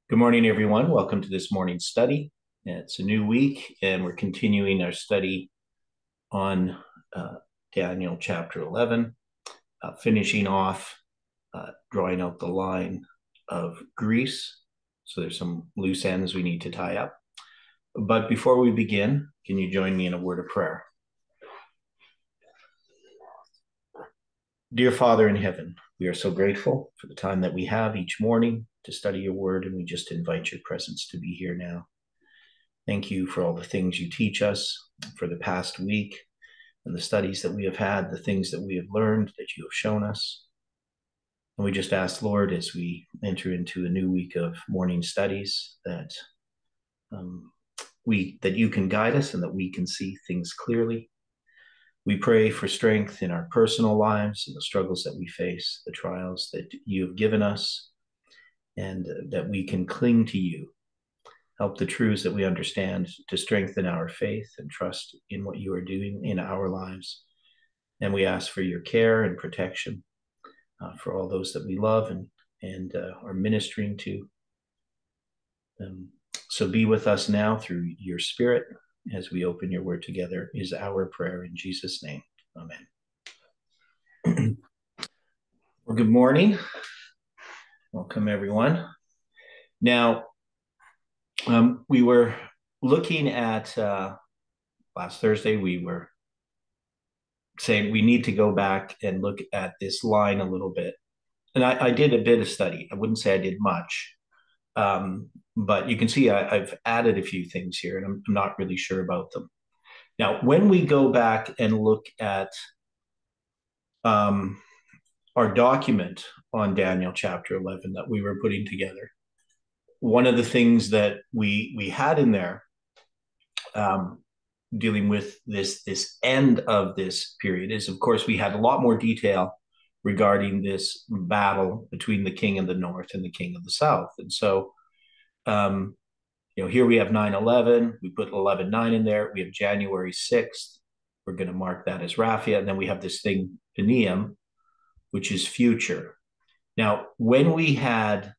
Good morning, everyone. Welcome to this morning's study. It's a new week, and we're continuing our study on Daniel chapter 11, finishing off drawing out the line of Greece. So there's some loose ends we need to tie up. But before we begin, can you join me in a word of prayer? Dear Father in heaven, we are so grateful for the time that we have each morning to study your word, and we just invite your presence to be here now. Thank you for all the things you teach us for the past week and the studies that we have had, the things that we have learned that you have shown us. And we just ask, Lord, as we enter into a new week of morning studies, that that you can guide us and that we can see things clearly. We pray for strength in our personal lives and the struggles that we face, the trials that you have given us, and that we can cling to you. Help the truths that we understand to strengthen our faith and trust in what you are doing in our lives. And we ask for your care and protection for all those that we love and are ministering to. So be with us now through your Spirit as we open your word together, is our prayer in Jesus' name. Amen. Well, good morning. Welcome, everyone. Now, we were looking at last Thursday, we were saying we need to go back and look at this line a little bit. And I did a bit of study. I wouldn't say I did much. But you can see I've added a few things here, and I'm not really sure about them. Now, when we go back and look at our document on Daniel chapter 11 that we were putting together, one of the things that we had in there dealing with this end of this period is, of course, we had a lot more detail regarding this battle between the king of the north and the king of the south. And so, here we have 9/11. We put 11/9 in there. We have January 6th. We're going to mark that as Raphia. And then we have this thing, Paneum, which is future. Now, when we had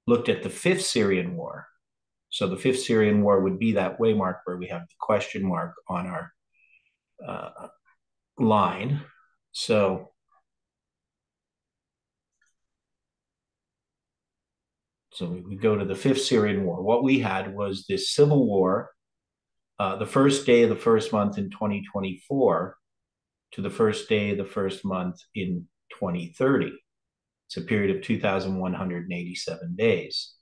looked at the Fifth Syrian War, so the Fifth Syrian War would be that waymark where we have the question mark on our line. So we go to the Fifth Syrian War. What we had was this civil war, the first day of the first month in 2024 to the first day of the first month in 2030. It's a period of 2,187 days.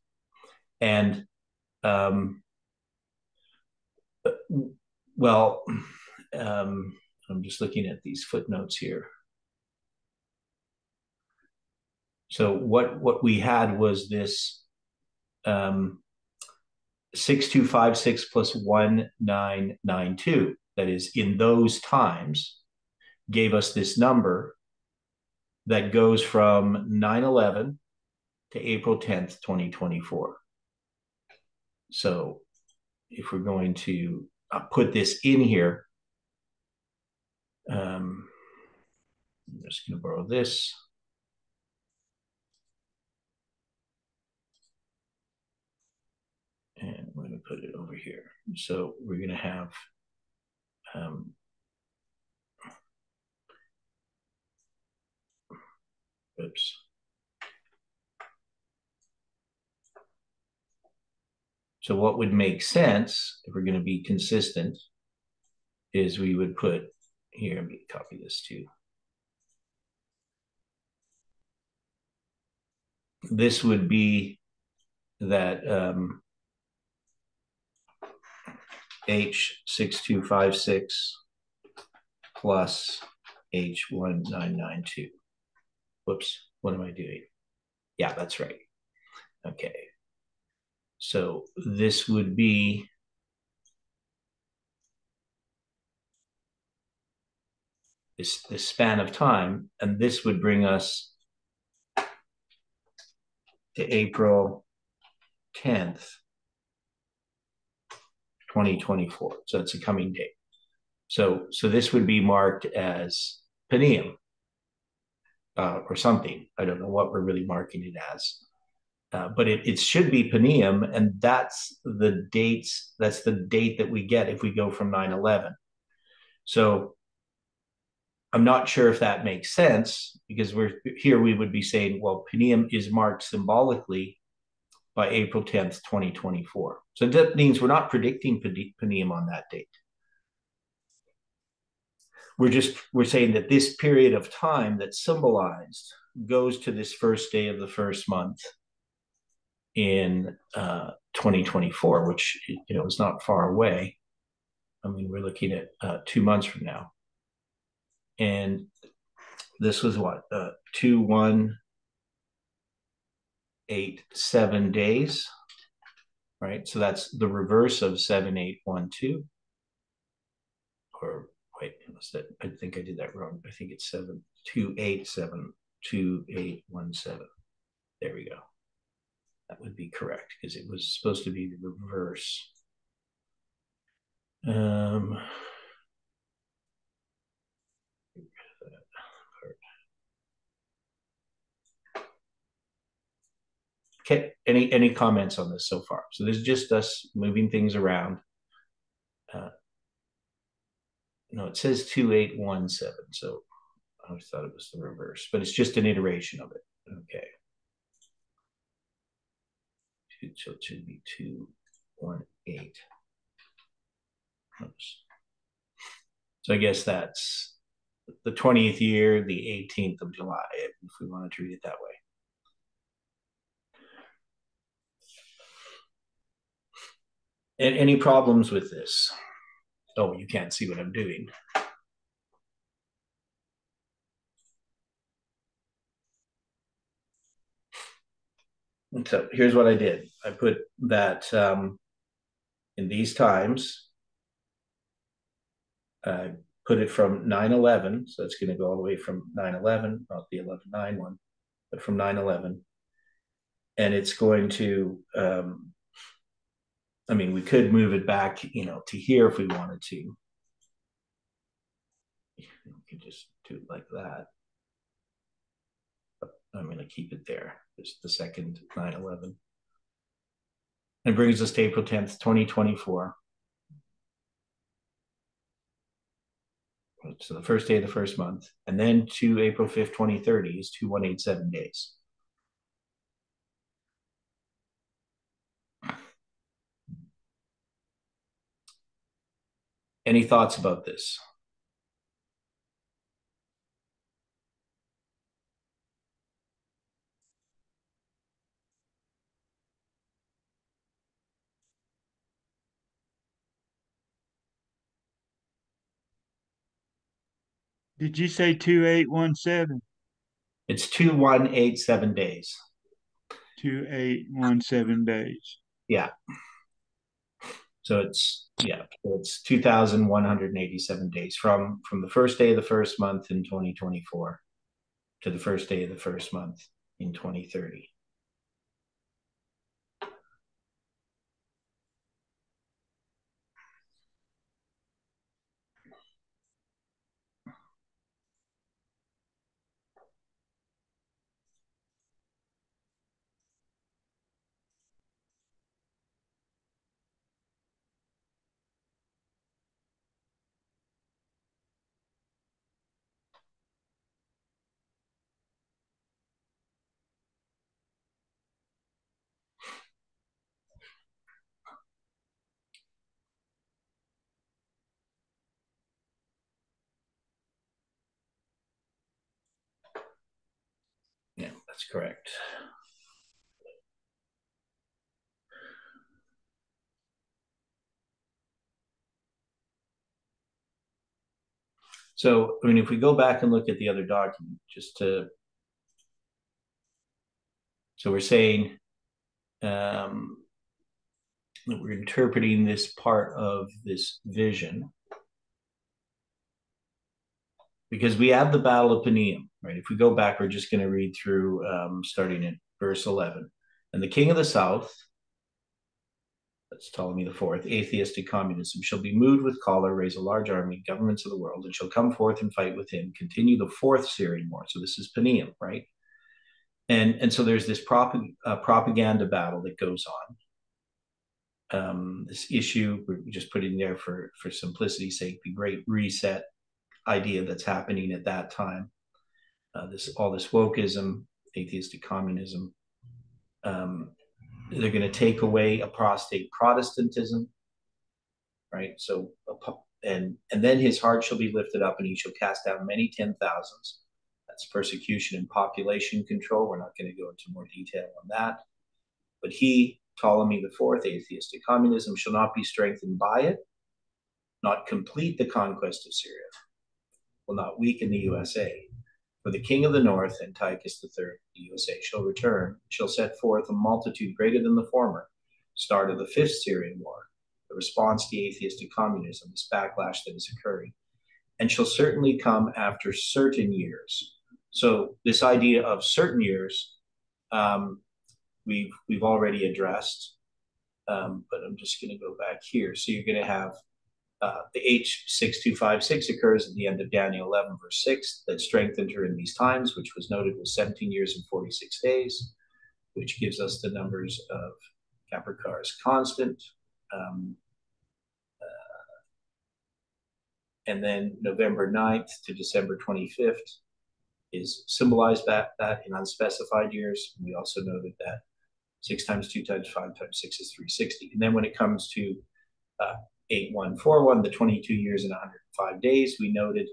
And, I'm just looking at these footnotes here. So what we had was this 6256 plus 1992, that is, in those times, gave us this number that goes from 9/11 to April 10th, 2024. So if we're going to put this in here, I'm just going to borrow this. And we're going to put it over here. So we're going to have oops. So what would make sense, if we're going to be consistent, is we would put here, let me copy this too. This would be that H6256 plus H1992. Whoops, what am I doing? Yeah, that's right. Okay. So this would be this span of time, and this would bring us to April 10th, 2024. So it's a coming date. So this would be marked as Paneum or something. I don't know what we're really marking it as. but it should be Paneum, and that's the dates. That's the date that we get if we go from 9/11. So I'm not sure if that makes sense, because we're here. We would be saying, well, Paneum is marked symbolically by April 10th, 2024. So that means we're not predicting Paneum on that date. We're saying that this period of time that's symbolized goes to this first day of the first month in 2024, which is not far away. I mean, we're looking at 2 months from now, and this was what 2187 days, right? So that's the reverse of 7812, or wait, I think I did that wrong. I think it's 72872817. There we go. That would be correct, because it was supposed to be the reverse. Okay, any comments on this so far? So this is just us moving things around. No, it says 2817, so I always thought it was the reverse, but it's just an iteration of it. Okay. So it should be 218. Oops. So I guess that's the 20th year, the 18th of July, if we wanted to read it that way. And any problems with this? Oh, you can't see what I'm doing. And so here's what I did. I put that in these times, I put it from 9/11. So it's going to go all the way from 9/11, not the 11/9 one, but from 9/11. And it's going to, I mean, we could move it back, to here if we wanted to. We could just do it like that. But I'm going to keep it there. Just the second 9/11. It brings us to April 10th, 2024. So the first day of the first month. And then to April 5th, 2030 is 2187 days. Any thoughts about this? Did you say 2817? It's 2187 days. 2817 days. Yeah. So it's 2,187 days from the first day of the first month in 2024 to the first day of the first month in 2030. Yeah, that's correct. So, I mean, if we go back and look at the other document, so we're saying we're interpreting this part of this vision because we have the Battle of Paneum, right? If we go back, we're just going to read through starting at verse 11. And the king of the south, that's Ptolemy IV, atheistic communism, shall be moved with choler, raise a large army, governments of the world, and shall come forth and fight with him, continue the fourth Syrian war. So this is Paneum, right? And so there's this propaganda battle that goes on. This issue, we just put it in there for simplicity's sake, the Great Reset idea that's happening at that time. All this wokeism, atheistic communism. They're going to take away apostate Protestantism, right? So, and then his heart shall be lifted up, and he shall cast down many 10,000s. That's persecution and population control. We're not going to go into more detail on that. But he, Ptolemy IV, atheistic communism, shall not be strengthened by it, not complete the conquest of Syria, will not weaken the USA. For the king of the north, Antiochus III, the USA, shall return, shall set forth a multitude greater than the former, start of the fifth Syrian war, the response to atheistic communism, this backlash that is occurring, and shall certainly come after certain years. So this idea of certain years, we've already addressed, but I'm just going to go back here. So you're going to have the H6256 occurs at the end of Daniel 11, verse 6, that strengthened her in these times, which was noted was 17 years and 46 days, which gives us the numbers of Capricorn's constant. Um, and then November 9th to December 25th is symbolized that in unspecified years. We also noted that 6 times 2 times 5 times 6 is 360. And then when it comes to 8141, the 22 years and 105 days, we noted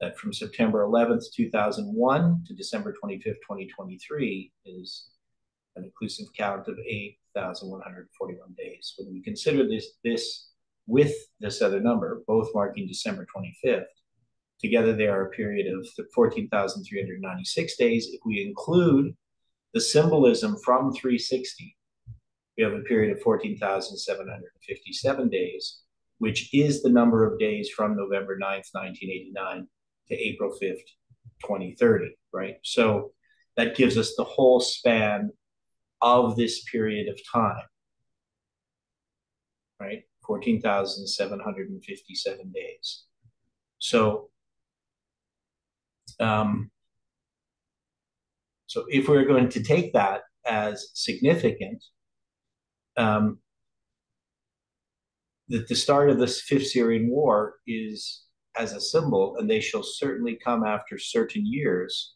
that from September 11th, 2001 to December 25th, 2023 is an inclusive count of 8,141 days. When we consider this with this other number, both marking December 25th, together they are a period of 14,396 days. If we include the symbolism from 360, we have a period of 14,757 days, which is the number of days from November 9th, 1989 to April 5th, 2030, right? So that gives us the whole span of this period of time, right? 14,757 days. So, so if we're going to take that as significant, that the start of this Fifth Syrian War is as a symbol, and they shall certainly come after certain years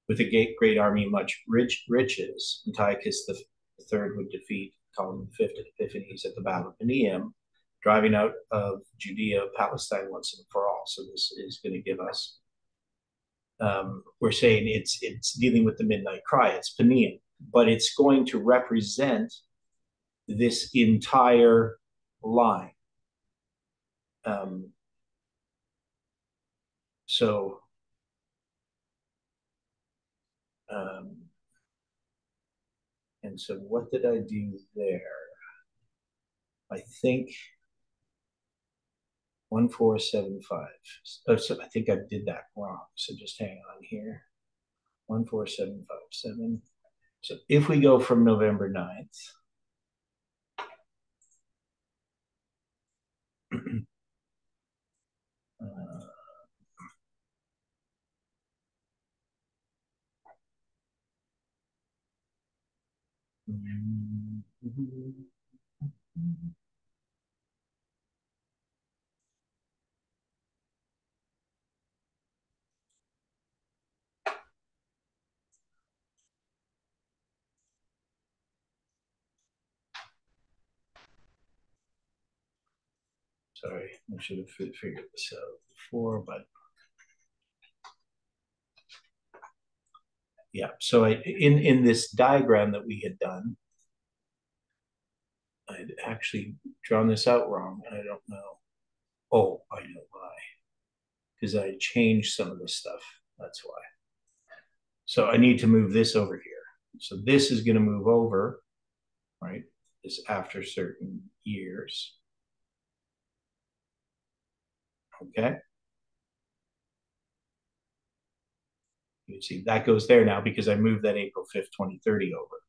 with a great army and much riches. Antiochus the Third would defeat Ptolemy V at Epiphanes at the Battle of Paneum, driving out of Judea, Palestine once and for all. So this is going to give us, we're saying it's dealing with the midnight cry. It's Paneum, but it's going to represent this entire line. So and so what did I do there? I think 1475. So I think I did that wrong. So just hang on here. 14757. So if we go from November 9th, sorry, I should have figured this out before, but yeah. So in this diagram that we had done, I'd actually drawn this out wrong, and I don't know. Oh, I know why. Because I changed some of this stuff. That's why. So I need to move this over here. So this is going to move over, right? This after certain years. Okay. You can see that goes there now because I moved that April 5th, 2030 over.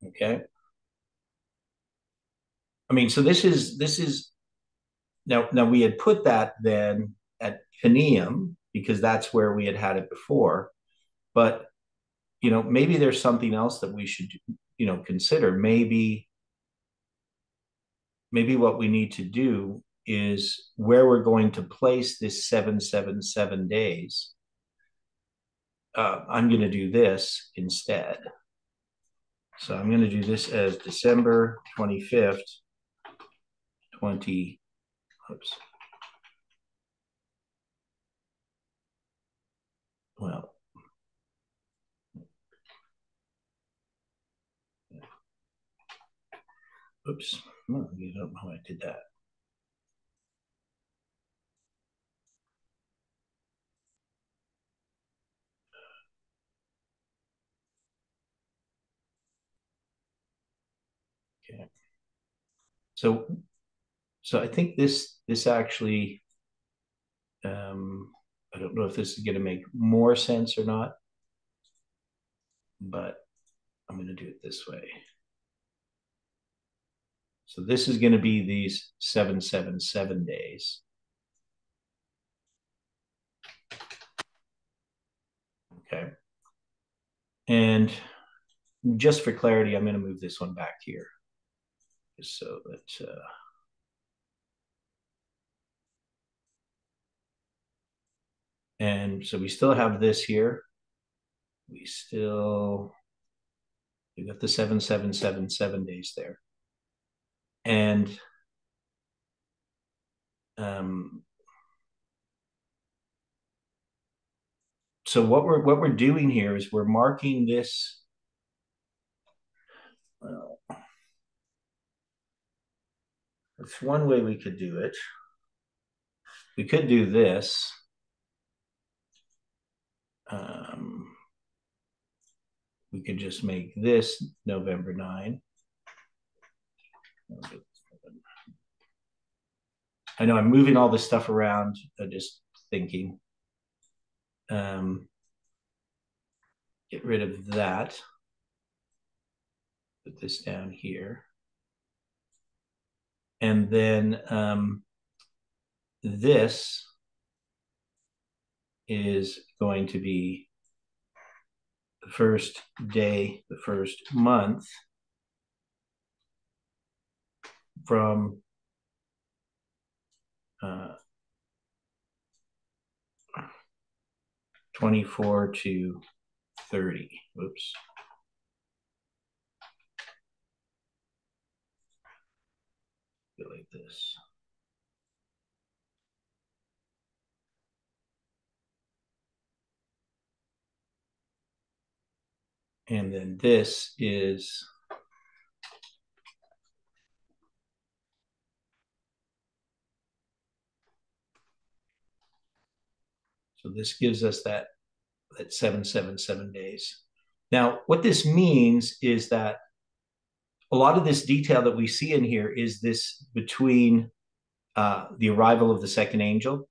Okay. I mean, so this is now we had put that then at Panium because that's where we had it before. But maybe there's something else that we should consider. Maybe what we need to do is where we're going to place this 777 days. I'm going to do this instead. So I'm going to do this as December 25th, 20. Oops. Well, oops. Oh, you don't know how I did that. Okay. So I think this actually, I don't know if this is going to make more sense or not, but I'm going to do it this way. So this is going to be these 777 days. Okay. And just for clarity, I'm going to move this one back here, just so that and so we still have this here. We got the 777 days there. And so what we're doing here is we're marking this. That's one way we could do it. We could do this. We could just make this November 9. I know I'm moving all this stuff around. I'm just thinking. Get rid of that. Put this down here. And then this is going to be the first day, the first month from 24 to 30. Whoops. Like this. And then this is so this gives us that 777 days. Now, what this means is that a lot of this detail that we see in here is this between the arrival of the second angel,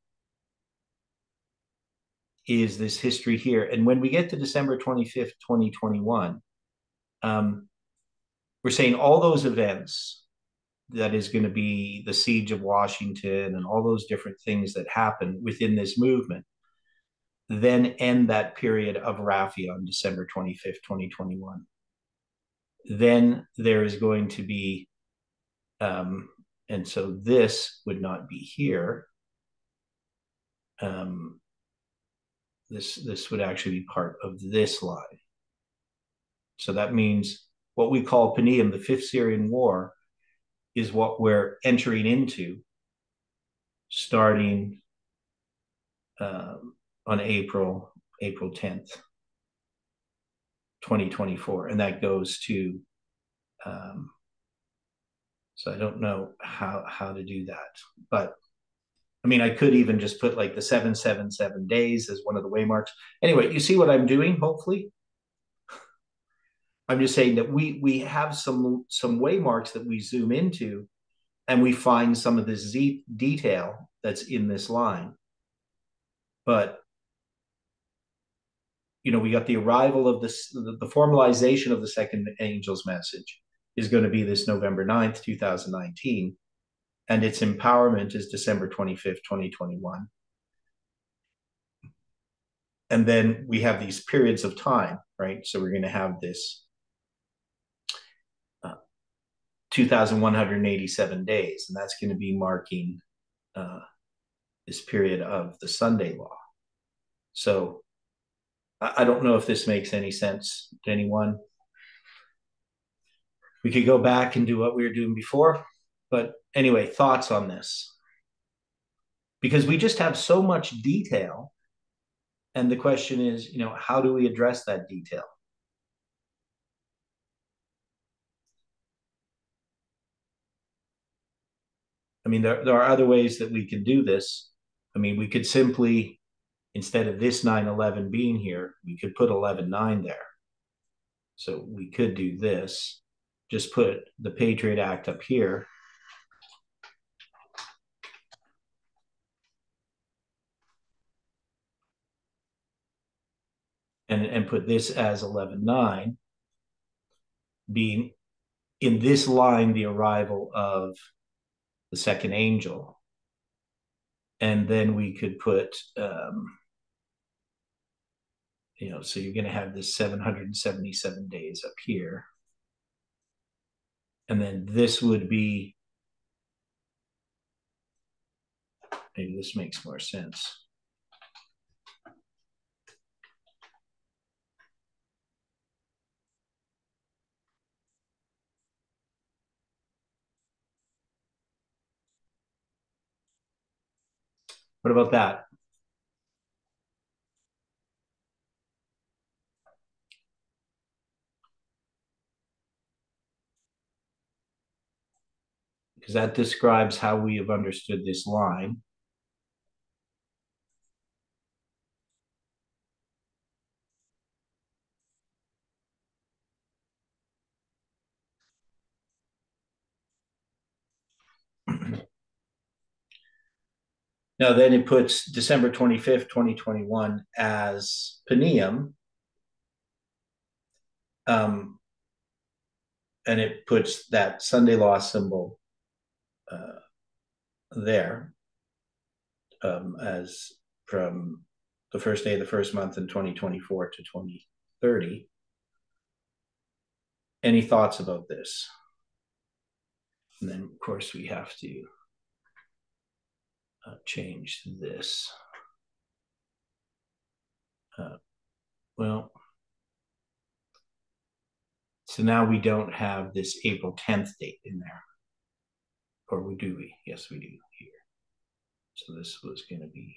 is this history here. And when we get to December 25th, 2021, we're saying all those events, that is going to be the siege of Washington and all those different things that happen within this movement, then end that period of Raphia on December 25th, 2021. Then there is going to be, and so this would not be here. This would actually be part of this line. So that means what we call Panium, the Fifth Syrian War, is what we're entering into starting on April 10th, 2024. And that goes to, so I don't know how to do that. But I mean, I could even just put like the 777 days as one of the waymarks. Anyway, you see what I'm doing, hopefully? I'm just saying that we have some waymarks that we zoom into and we find some of this detail that's in this line. But we got the arrival of the formalization of the second angel's message. is going to be this November 9th, 2019, and its empowerment is December 25th, 2021. And then we have these periods of time, right? So we're going to have this 2,187 days, and that's going to be marking this period of the Sunday law. So I don't know if this makes any sense to anyone. We could go back and do what we were doing before, but anyway, thoughts on this? Because we just have so much detail, and the question is, how do we address that detail? I mean, there are other ways that we can do this. I mean, we could simply, instead of this 9/11 being here, we could put 11/9 there. So we could do this, just put the Patriot Act up here. And put this as 11/9, being in this line the arrival of the second angel. And then we could put, so you're going to have this 777 days up here. And then this would be, maybe this makes more sense. What about that? Because that describes how we have understood this line. Now, then it puts December 25th, 2021 as Paneum. And it puts that Sunday law symbol there as from the first day of the first month in 2024 to 2030. Any thoughts about this? And then, of course, we have to change this. So now we don't have this April 10th date in there. Or do we? Yes, we do here. So this was going to be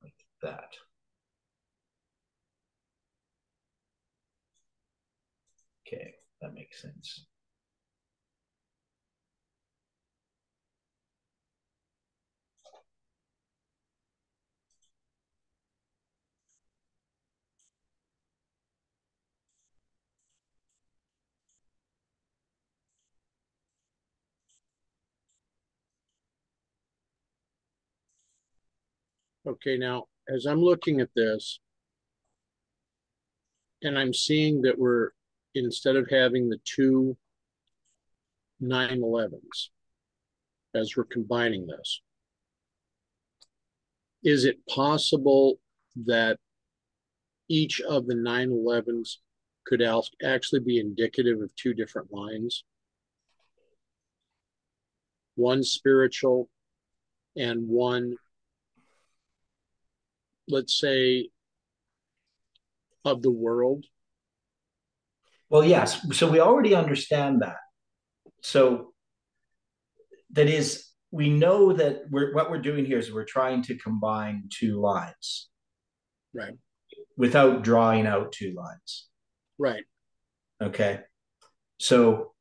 like that. Okay, that makes sense. Okay, now, as I'm looking at this, and I'm seeing that we're, instead of having the two 9/11s, as we're combining this, is it possible that each of the 9/11s could actually be indicative of two different lines? One spiritual and one, let's say, of the world? Well, yes. So we already understand that. So that is, we know that what we're doing here is we're trying to combine two lines. Right. Without drawing out two lines. Right. Okay. So,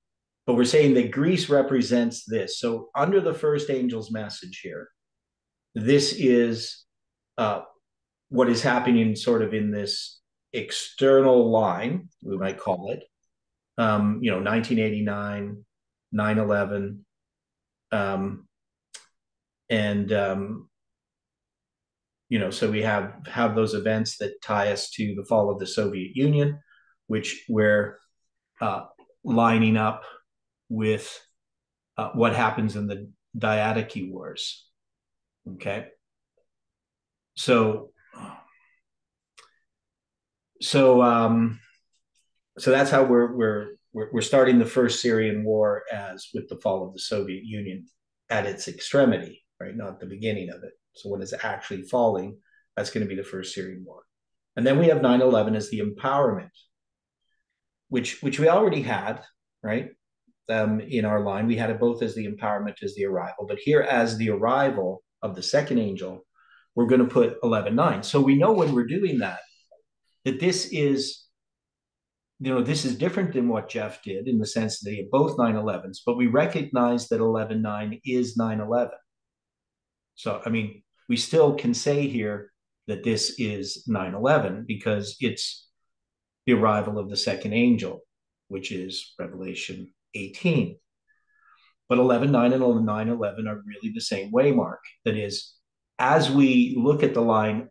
but we're saying that Greece represents this. So under the first angel's message here, this is what is happening sort of in this external line, we might call it, 1989, 9/11, and so we have those events that tie us to the fall of the Soviet Union. which we're lining up with what happens in the Diadochi Wars. Okay, so so that's how we're starting the first Syrian war, as with the fall of the Soviet Union at its extremity, right? Not the beginning of it. So when it's actually falling, that's going to be the first Syrian war. And then we have 9/11 as the empowerment, which we already had, right? In our line, we had it both as the empowerment as the arrival, but here as the arrival of the second angel, we're going to put 11/9. So we know when we're doing that this is, this is different than what Jeff did in the sense that they have both 9/11s, but we recognize that 11/9 is 9/11. So, I mean, we still can say here that this is 9/11 because it's the arrival of the second angel, which is Revelation 18. But 11/9 and 9/11 are really the same waymark. That is, as we look at the line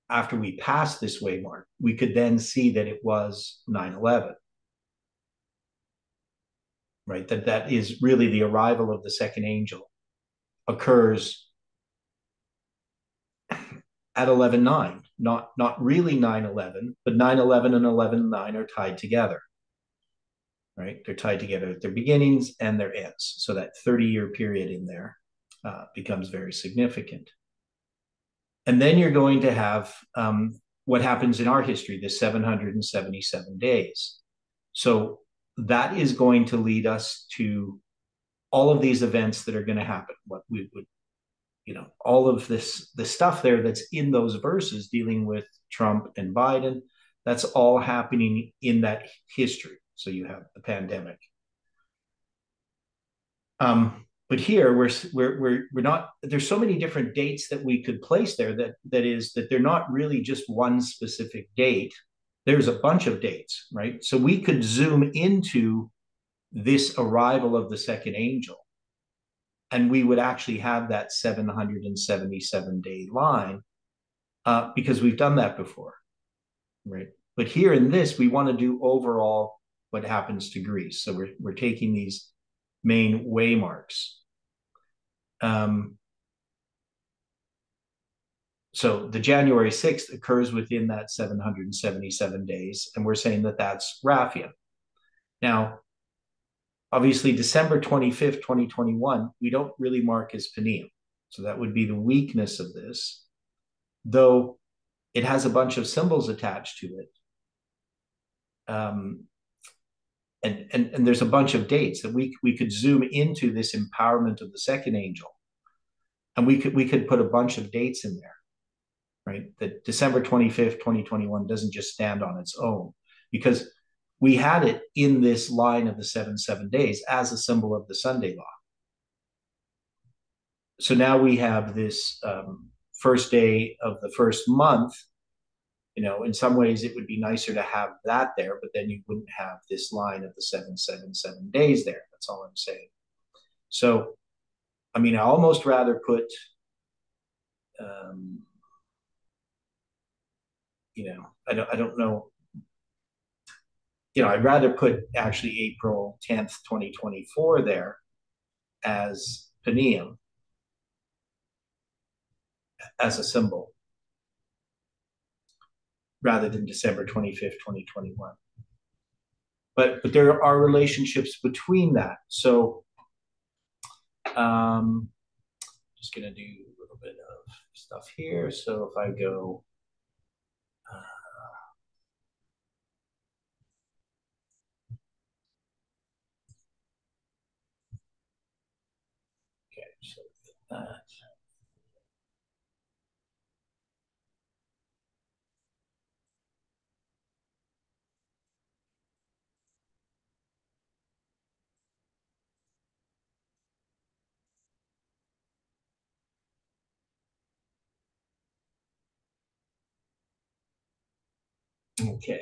after we pass this waymark, we could then see that it was 9/11. Right? That is really the arrival of the second angel occurs at 11/9, not really 9/11, but 9/11 and 11/9 are tied together. Right? They're tied together at their beginnings and their ends. So that 30-year period in there becomes very significant. And then you're going to have what happens in our history, the 777 days. So that is going to lead us to all of these events that are going to happen. What we would, all of this, the stuff there that's in those verses dealing with Trump and Biden, that's all happening in that history. So you have the pandemic. But here we're not. There's so many different dates that we could place there that they're not really just one specific date. There's a bunch of dates, right? So we could zoom into this arrival of the second angel, and we would actually have that 777-day line because we've done that before, right? But here in this, we want to do overall what happens to Greece. So we're taking these main waymarks. So the January 6th occurs within that 777 days, and we're saying that that's Raphia. Now, obviously, December 25th, 2021, we don't really mark as Paneum. So that would be the weakness of this, though it has a bunch of symbols attached to it. And there's a bunch of dates that we could zoom into this empowerment of the second angel, and we could put a bunch of dates in there, right? That December 25th, 2021 doesn't just stand on its own, because we had it in this line of the 7 days as a symbol of the Sunday law. So now we have this first day of the first month. In some ways it would be nicer to have that there, but then you wouldn't have this line of the 777 days there. That's all I'm saying. So, I mean, I almost rather put, I don't know. I'd rather put actually April 10th, 2024 there as Paneum, as a symbol, rather than December 25th, 2021. But there are relationships between that. So just going to do a little bit of stuff here. So if I go, okay, so that. Okay.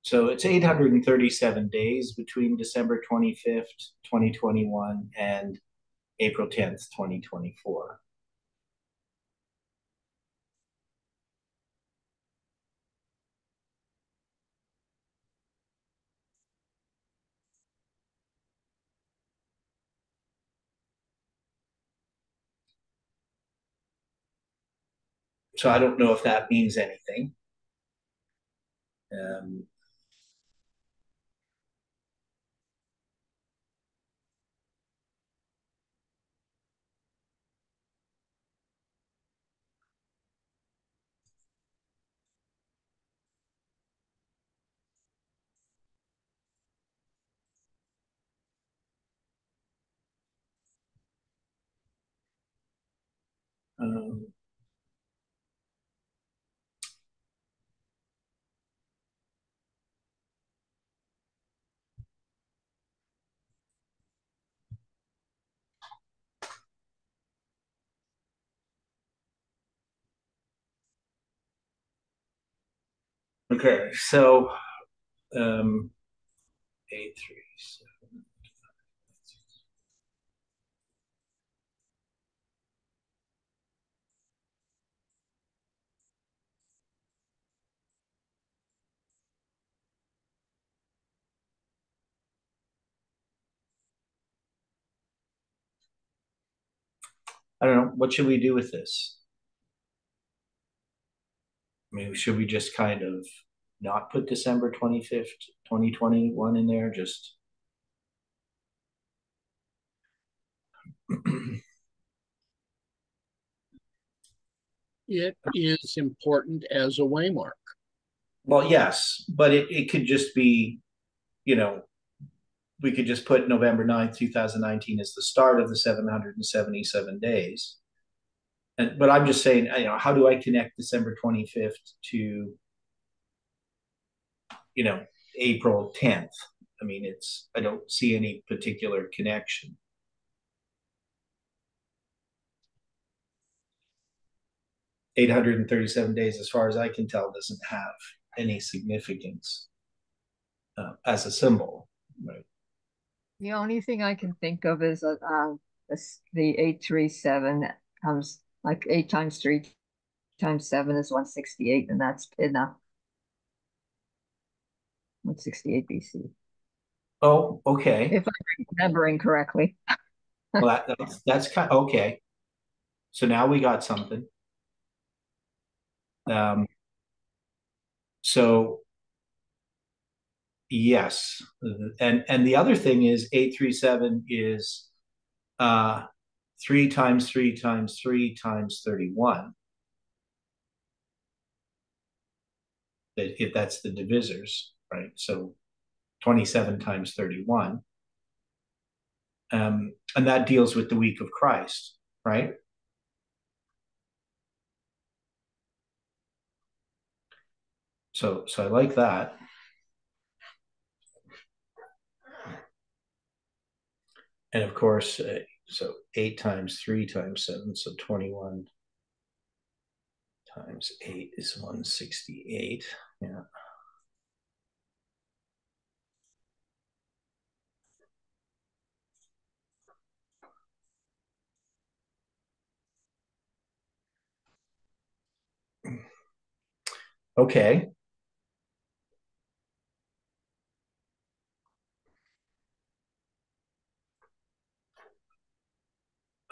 So it's 837 days between December 25th, 2021 and April 10th, 2024. So I don't know if that means anything. Um, um, okay, so 837. I don't know. What should we do with this? I mean, should we just kind of not put December 25th, 2021 in there? Just It is important as a waymark. well, yes, but it could just be, you know, we could just put November 9th, 2019 as the start of the 777 days. And but I'm just saying, you know, how do I connect December 25th to, you know, April 10th? I mean, I don't see any particular connection. 837 days, as far as I can tell, doesn't have any significance as a symbol, right? The only thing I can think of is the 837 comes like 8 times 3 times 7 is 168, and that's in 168 BC, Oh, okay. if I'm remembering correctly. Well, that's kind of okay. So now we got something. Um, so yes, and the other thing is 837 is 3 times 3 times 3 times 31. If that's the divisors, right? So 27 times 31. And that deals with the week of Christ, right? So I like that. And of course, so 8 times 3 times 7, so 21 times 8 is 168. Yeah. Okay.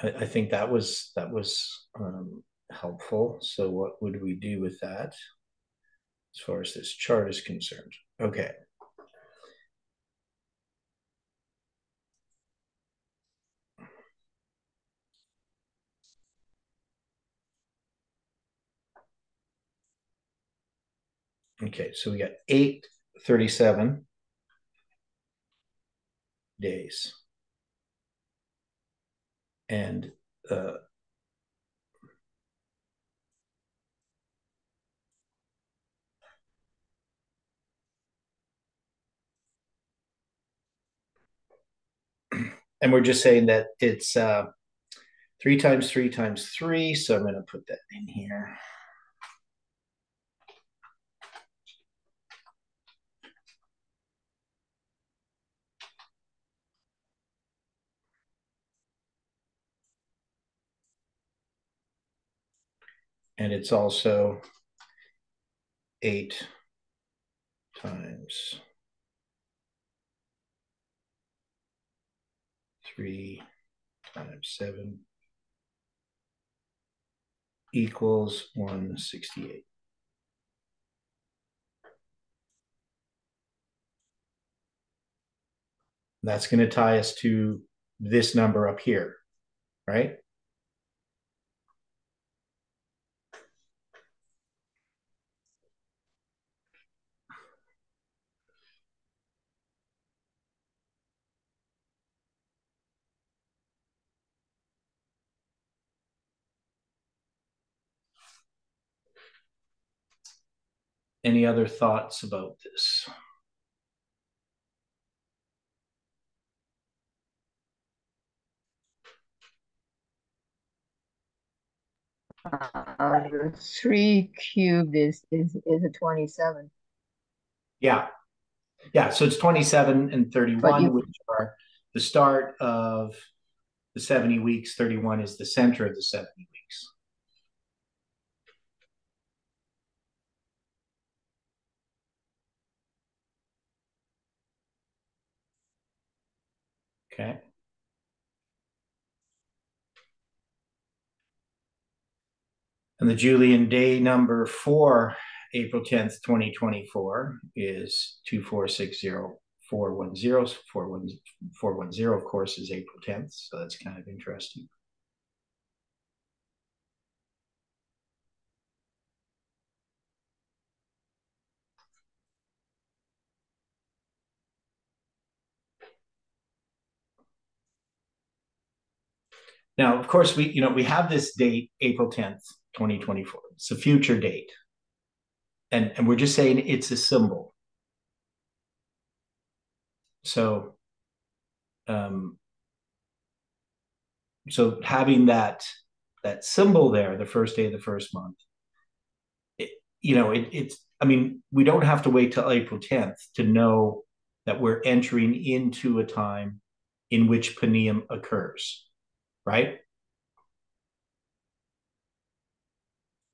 I think that was helpful. So what would we do with that as far as this chart is concerned? Okay. Okay, so we got 837 days. And we're just saying that it's 3 times 3 times 3. So I'm going to put that in here. And it's also 8 times 3 times 7 equals 168. That's going to tie us to this number up here, right? Any other thoughts about this? The 3 cubed is a 27. Yeah. Yeah. So it's 27 and 31, which are the start of the 70 weeks. 31 is the center of the 70 weeks. Okay. And the Julian day number for April 10th, 2024 is 2460410. 410, of course, is April 10th. So that's kind of interesting. Now, of course, we have this date, April 10th, 2024. It's a future date. And we're just saying it's a symbol. So so having that symbol there, the first day of the first month, it's, I mean, we don't have to wait till April 10th to know that we're entering into a time in which Paneum occurs, right?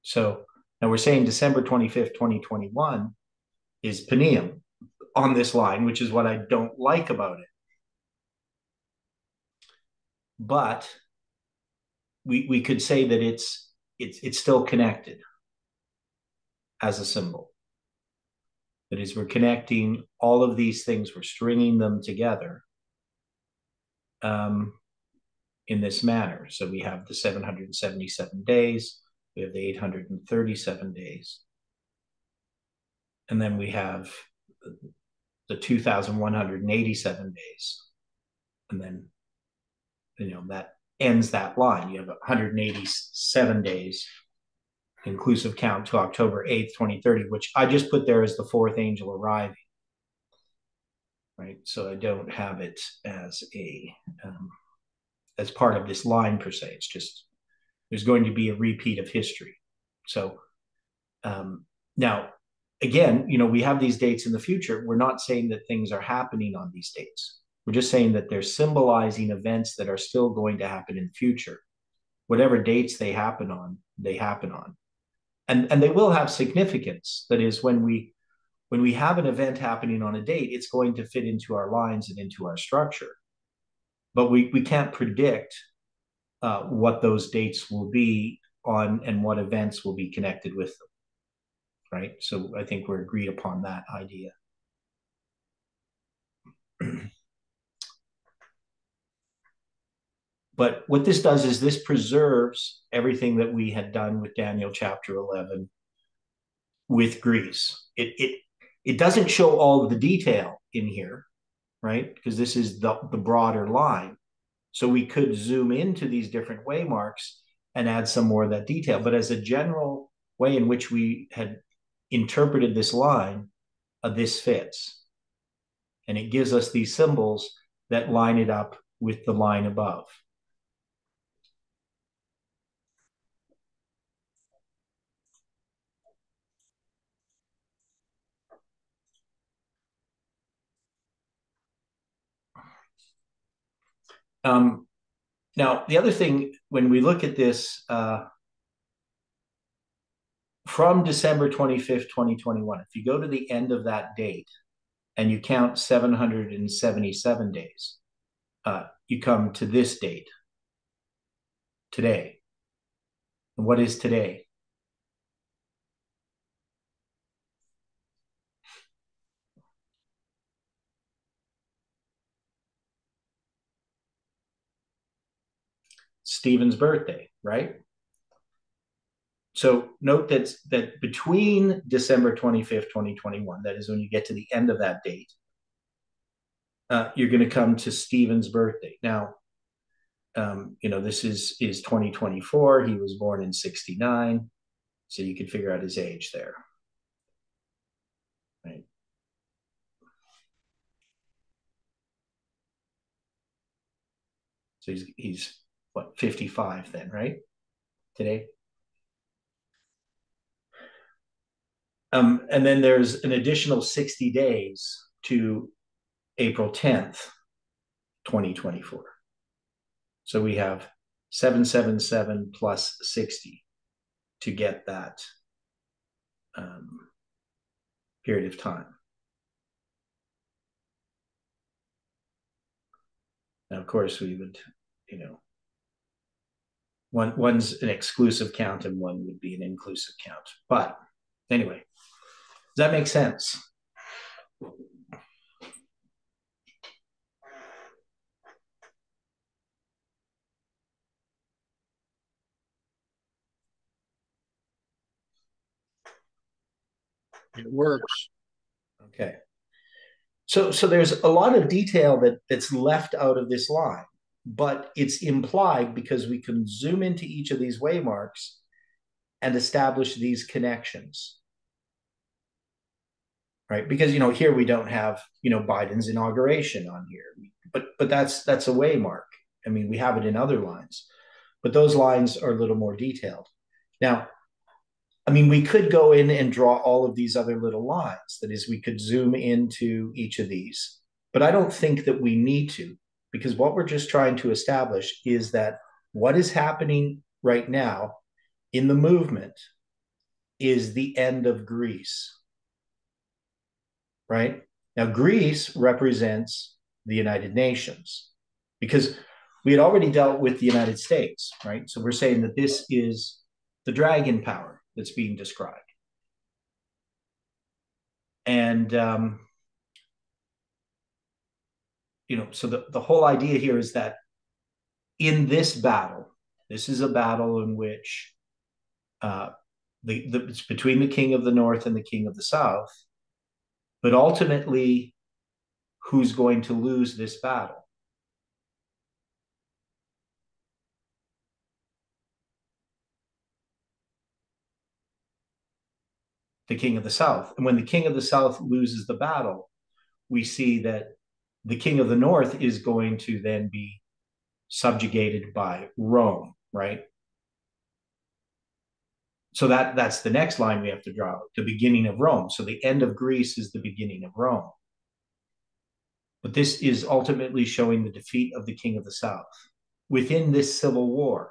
So now we're saying December 25th, 2021 is Paneum on this line, which is what I don't like about it. But we could say that it's still connected as a symbol. That is, we're connecting all of these things, we're stringing them together in this manner. So we have the 777 days, we have the 837 days, and then we have the 2,187 days. And then, that ends that line. You have 187 days inclusive count to October 8th, 2030, which I just put there as the fourth angel arriving. Right. So I don't have it as as part of this line per se. It's just, there's going to be a repeat of history. So now, again, we have these dates in the future. We're not saying that things are happening on these dates. We're just saying that they're symbolizing events that are still going to happen in the future. Whatever dates they happen on, they happen on. And they will have significance. That is, when we have an event happening on a date, it's going to fit into our lines and into our structure. But we can't predict what those dates will be on and what events will be connected with them. Right? So I think we're agreed upon that idea. But what this does is this preserves everything that we had done with Daniel chapter 11 with Greece. It doesn't show all of the detail in here, right? Because this is the broader line. So we could zoom into these different waymarks and add some more of that detail. But as a general way in which we had interpreted this line, this fits. And it gives us these symbols that line it up with the line above. Now, the other thing, when we look at this from December 25th, 2021, if you go to the end of that date and you count 777 days, you come to this date, today. And what is today? Stephen's birthday, right? So note that between December 25th, 2021, that is when you get to the end of that date, you're going to come to Stephen's birthday. Now, this is 2024. He was born in 69. So you can figure out his age there. Right. So he's what, 55 then, right? Today. And then there's an additional 60 days to April 10th, 2024. So we have 777 plus 60 to get that period of time. Now, of course, we would, one's an exclusive count and one would be an inclusive count. But anyway, does that make sense? It works. Okay. So there's a lot of detail that's left out of this line, but it's implied because we can zoom into each of these waymarks and establish these connections. Right? Because here we don't have Biden's inauguration on here, but that's a waymark. I mean, we have it in other lines, but those lines are a little more detailed. Now, I mean, we could go in and draw all of these other little lines. That is, we could zoom into each of these, but I don't think that we need to, because what we're just trying to establish is that what is happening right now in the movement is the end of Greece. Right? Now, Greece represents the United Nations because we had already dealt with the United States, right? So we're saying that this is the dragon power that's being described. And, so the whole idea here is that in this battle, this is a battle in which it's between the king of the north and the king of the south. But ultimately, who's going to lose this battle? The king of the south. And when the king of the south loses the battle, we see that the king of the north is going to then be subjugated by Rome, right? So that's the next line we have to draw, the beginning of Rome. So the end of Greece is the beginning of Rome. But this is ultimately showing the defeat of the king of the south within this civil war.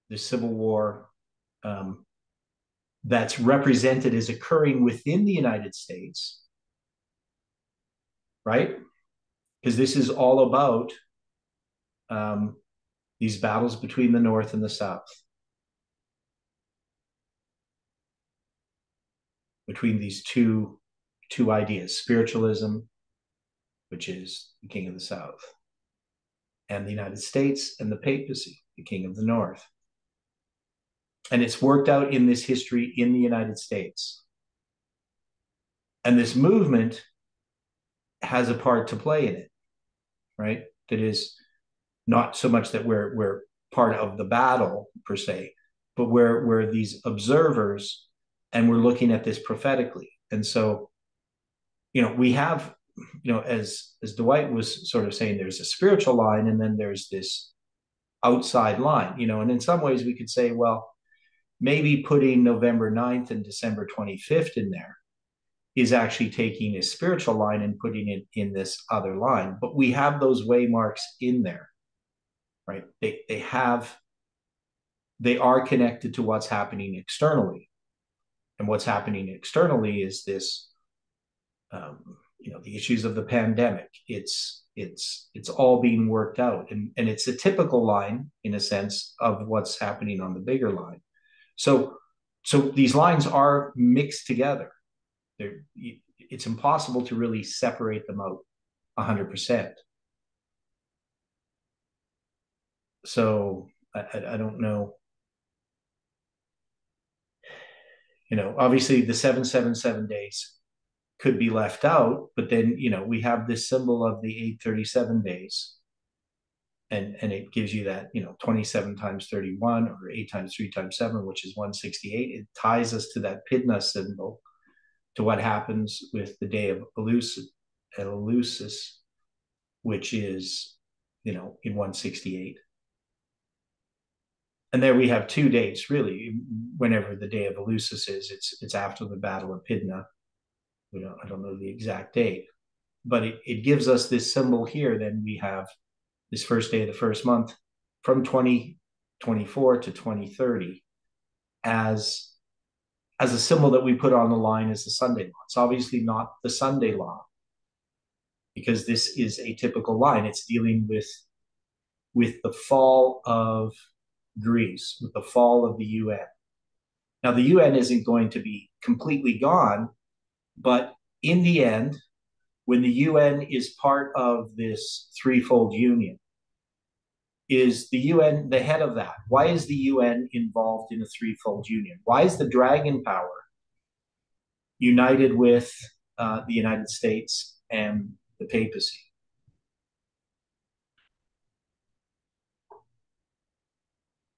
This civil war that's represented as occurring within the United States, right? Because this is all about these battles between the North and the South, between these two ideas, spiritualism, which is the king of the South, and the United States and the papacy, the king of the North. And it's worked out in this history in the United States. And this movement has a part to play in it, right? That is not so much that we're part of the battle per se, but we're these observers and we're looking at this prophetically. And so, we have, as Dwight was sort of saying, there's a spiritual line and then there's this outside line, and in some ways we could say, well, maybe putting November 9th and December 25th in there is actually taking a spiritual line and putting it in this other line. But we have those waymarks in there, right? They have they are connected to what's happening externally. And what's happening externally is this, the issues of the pandemic. It's all being worked out, and it's a typical line in a sense of what's happening on the bigger line. So these lines are mixed together. It's impossible to really separate them out 100%. So I don't know. Obviously the 777 days could be left out, but then, we have this symbol of the 837 days. And it gives you that, 27 times 31 or 8 times 3 times 7, which is 168. It ties us to that Pidna symbol, to what happens with the day of Eleusis, which is, in 168. And there we have 2 dates, really. Whenever the day of Eleusis is, it's after the Battle of Pydna. I don't know the exact date, but it gives us this symbol here. Then we have this first day of the first month from 2024 to 2030 as a symbol that we put on the line as the Sunday law. It's obviously not the Sunday law, because this is a typical line. It's dealing with the fall of Greece, with the fall of the UN. Now, the UN isn't going to be completely gone, but in the end, when the UN is part of this threefold union, is the UN the head of that? Why is the UN involved in a threefold union? Why is the dragon power united with the United States and the papacy?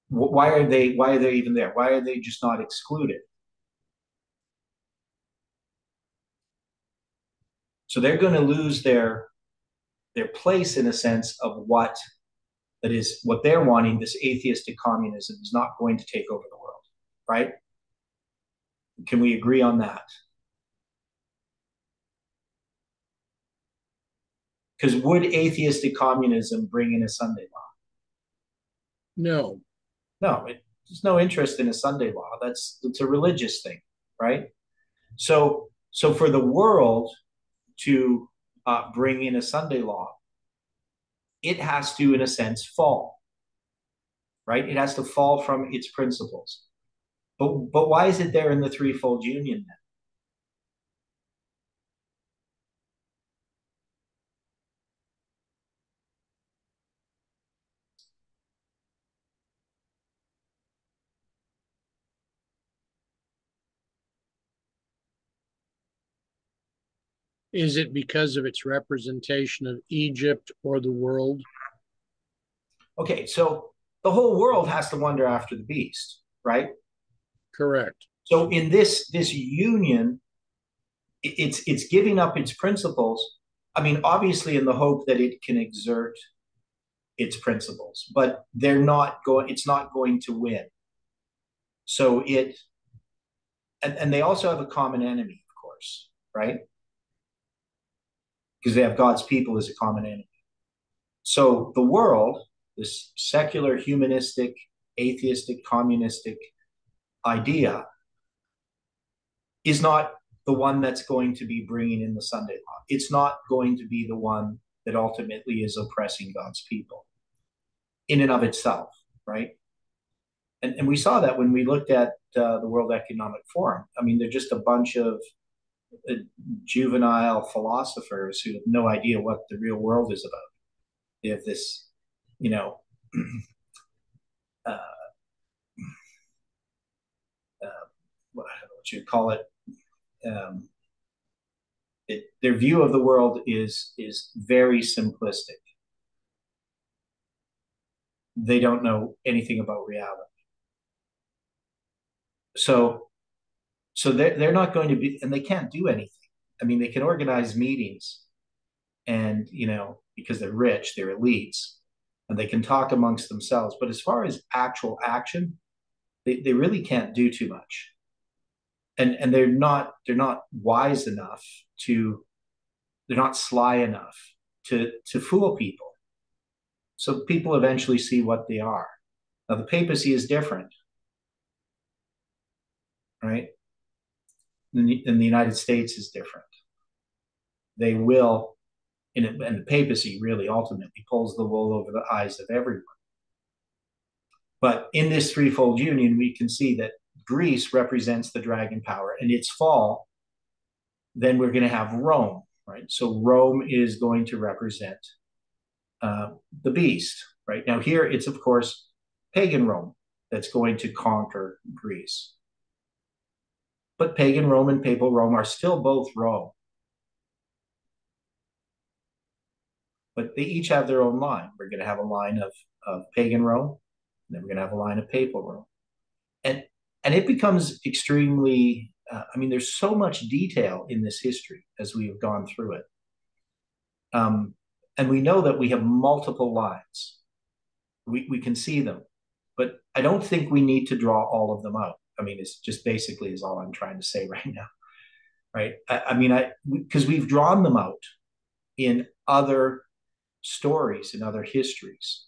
Why are they even there? Why are they just not excluded? So they're going to lose their place, in a sense, of what they're wanting. This atheistic communism is not going to take over the world, right? Can we agree on that? Because would atheistic communism bring in a Sunday law? No. No, there's no interest in a Sunday law. It's a religious thing, right? So for the world to bring in a Sunday law, it has to, in a sense, fall, right? It has to fall from its principles. But why is it there in the threefold union then? Is it because of its representation of Egypt or the world? Okay, so the whole world has to wander after the beast, right? Correct. So in this union, it's giving up its principles. I mean, obviously, in the hope that it can exert its principles, but it's not going to win. So and they also have a common enemy, of course, right? Because they have God's people as a common enemy. So the world, this secular, humanistic, atheistic, communistic idea, is not the one that's going to be bringing in the Sunday law. It's not going to be the one that ultimately is oppressing God's people in and of itself, right? And we saw that when we looked at the World Economic Forum. I mean, they're just a bunch of juvenile philosophers who have no idea what the real world is about. They have this, what you call it, their view of the world is very simplistic. They don't know anything about reality. So they're not going to be, and they can't do anything. I mean, they can organize meetings, and because they're rich, they're elites, and they can talk amongst themselves. But as far as actual action, they really can't do too much. And they're not wise enough they're not sly enough to fool people. So people eventually see what they are. Now, the papacy is different, right? And the United States is different. They will, and the papacy really ultimately pulls the wool over the eyes of everyone. But in this threefold union, we can see that Greece represents the dragon power, and its fall, then we're going to have Rome, right? So Rome is going to represent the beast, right? Now here it's, of course, pagan Rome that's going to conquer Greece. But pagan Rome and papal Rome are still both Rome. But they each have their own line. We're going to have a line of pagan Rome, and then we're going to have a line of papal Rome. And it becomes extremely, there's so much detail in this history as we have gone through it. And we know that we have multiple lines. We can see them, but I don't think we need to draw all of them out. It's just basically is all I'm trying to say right now, right? Because we've drawn them out in other stories, in other histories,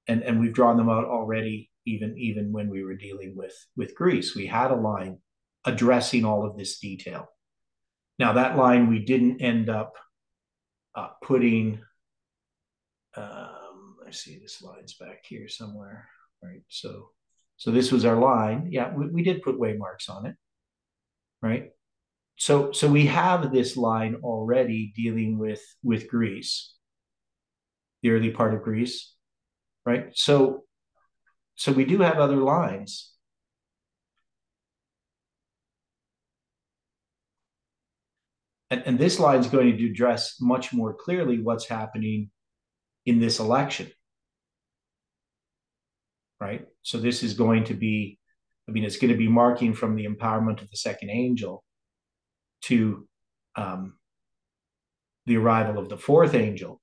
and we've drawn them out already. Even when we were dealing with Greece, we had a line addressing all of this detail. Now that line we didn't end up putting. I see this line's back here somewhere, right? So this was our line. Yeah, we did put waymarks on it, right? So we have this line already dealing with Greece, the early part of Greece, right? So we do have other lines. And this line is going to address much more clearly what's happening in this election, right? So this is going to be, it's going to be marking from the empowerment of the second angel to the arrival of the fourth angel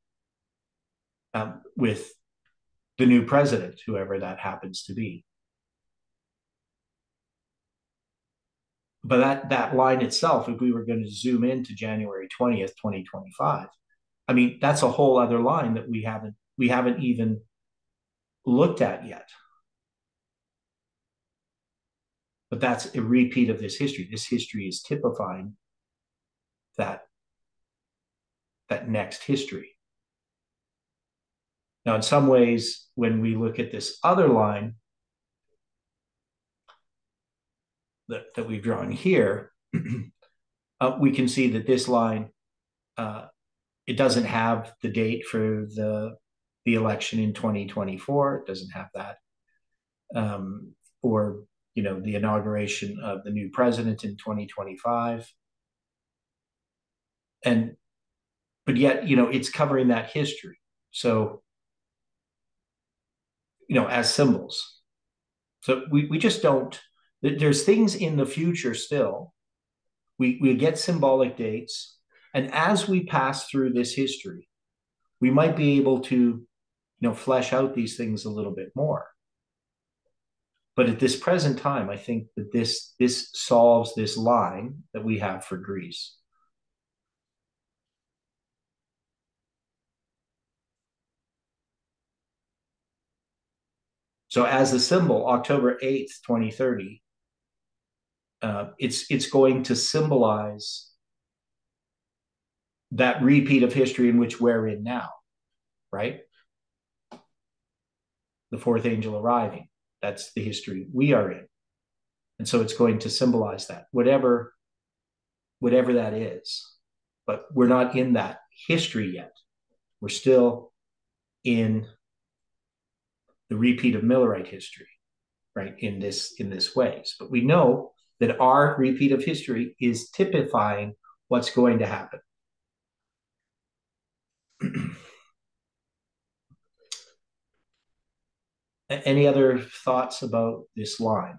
with the new president, whoever that happens to be. But that line itself, if we were going to zoom into January 20th, 2025, that's a whole other line that we haven't even looked at yet. But that's a repeat of this history. This history is typifying that next history. Now, in some ways, when we look at this other line that we've drawn here, we can see that this line, it doesn't have the date for the election in 2024. It doesn't have that. Or, the inauguration of the new president in 2025. But yet, it's covering that history. So, as symbols. So we just don't, there's things in the future still. We get symbolic dates. And as we pass through this history, we might be able to, flesh out these things a little bit more. But at this present time, I think that this solves this line that we have for Greece. So as a symbol, October 8th, 2030, it's going to symbolize that repeat of history in which we're in now, right? The fourth angel arriving. That's the history we are in. And so it's going to symbolize that, whatever that is. But we're not in that history yet. We're still in the repeat of Millerite history, right? In this ways. But we know that our repeat of history is typifying what's going to happen. Any other thoughts about this line?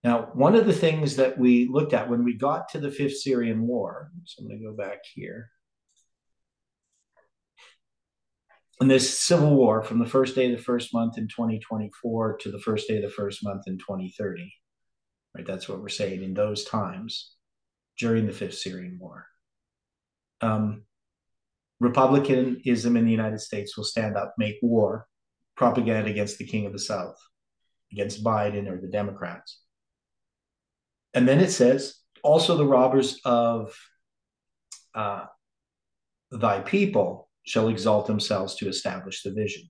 Now, one of the things that we looked at when we got to the Fifth Syrian War, so I'm going to go back here, And this civil war from the first day of the first month in 2024 to the first day of the first month in 2030, right? That's what we're saying in those times during the Fifth Syrian War. Republicanism in the United States will stand up, make war, propaganda against the King of the South, against Biden or the Democrats. And then it says, also the robbers of thy people shall exalt themselves to establish the vision.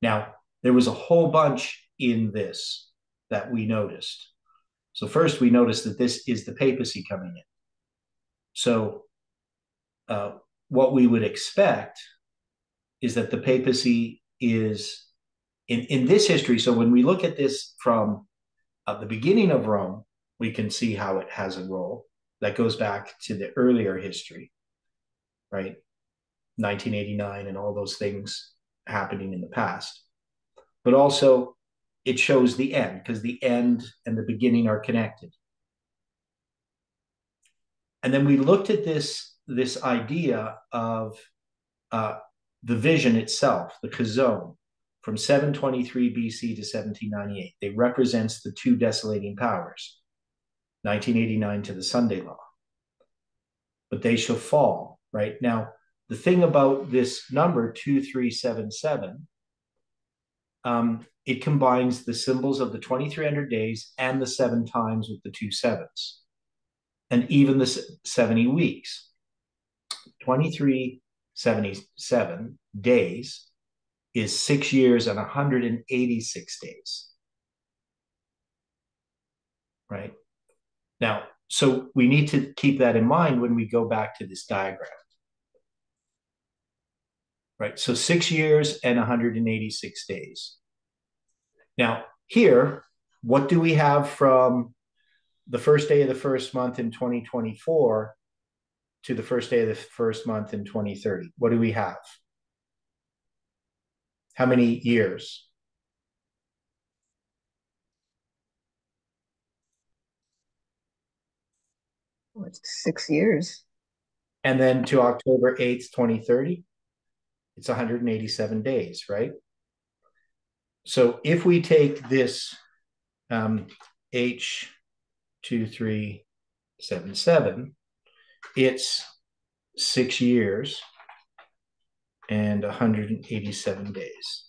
Now, there was a whole bunch in this that we noticed. So first we noticed that this is the papacy coming in. So what we would expect is that the papacy is in this history. So when we look at this from the beginning of Rome, we can see how it has a role that goes back to the earlier history, right? 1989 and all those things happening in the past. But also it shows the end, because the end and the beginning are connected. And then we looked at this idea of the vision itself, the Chazon, from 723 BC to 1798. It represents the two desolating powers, 1989 to the Sunday Law. But they shall fall, right? Now, the thing about this number, 2377, it combines the symbols of the 2300 days and the 7 times with the 2 sevens, and even the 70 weeks. 2377 days is 6 years and 186 days, right? Now, so we need to keep that in mind when we go back to this diagram, right? So 6 years and 186 days. Now, here, what do we have from the first day of the first month in 2024 to the first day of the first month in 2030? What do we have? How many years? Well, it's 6 years. And then to October 8th, 2030, it's 187 days, right? So if we take this H2377, it's 6 years and 187 days.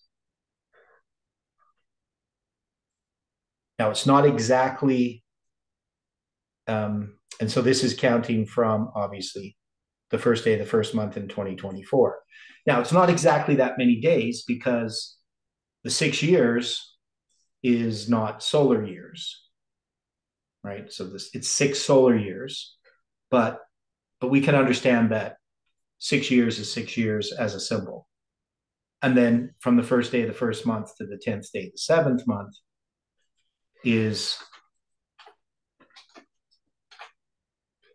Now, it's not exactly, and so this is counting from, obviously, the first day of the first month in 2024. Now, it's not exactly that many days, because the 6 years is not solar years, right? So it's 6 solar years, but we can understand that 6 years is 6 years as a symbol. And then from the first day of the first month to the 10th day of the 7th month is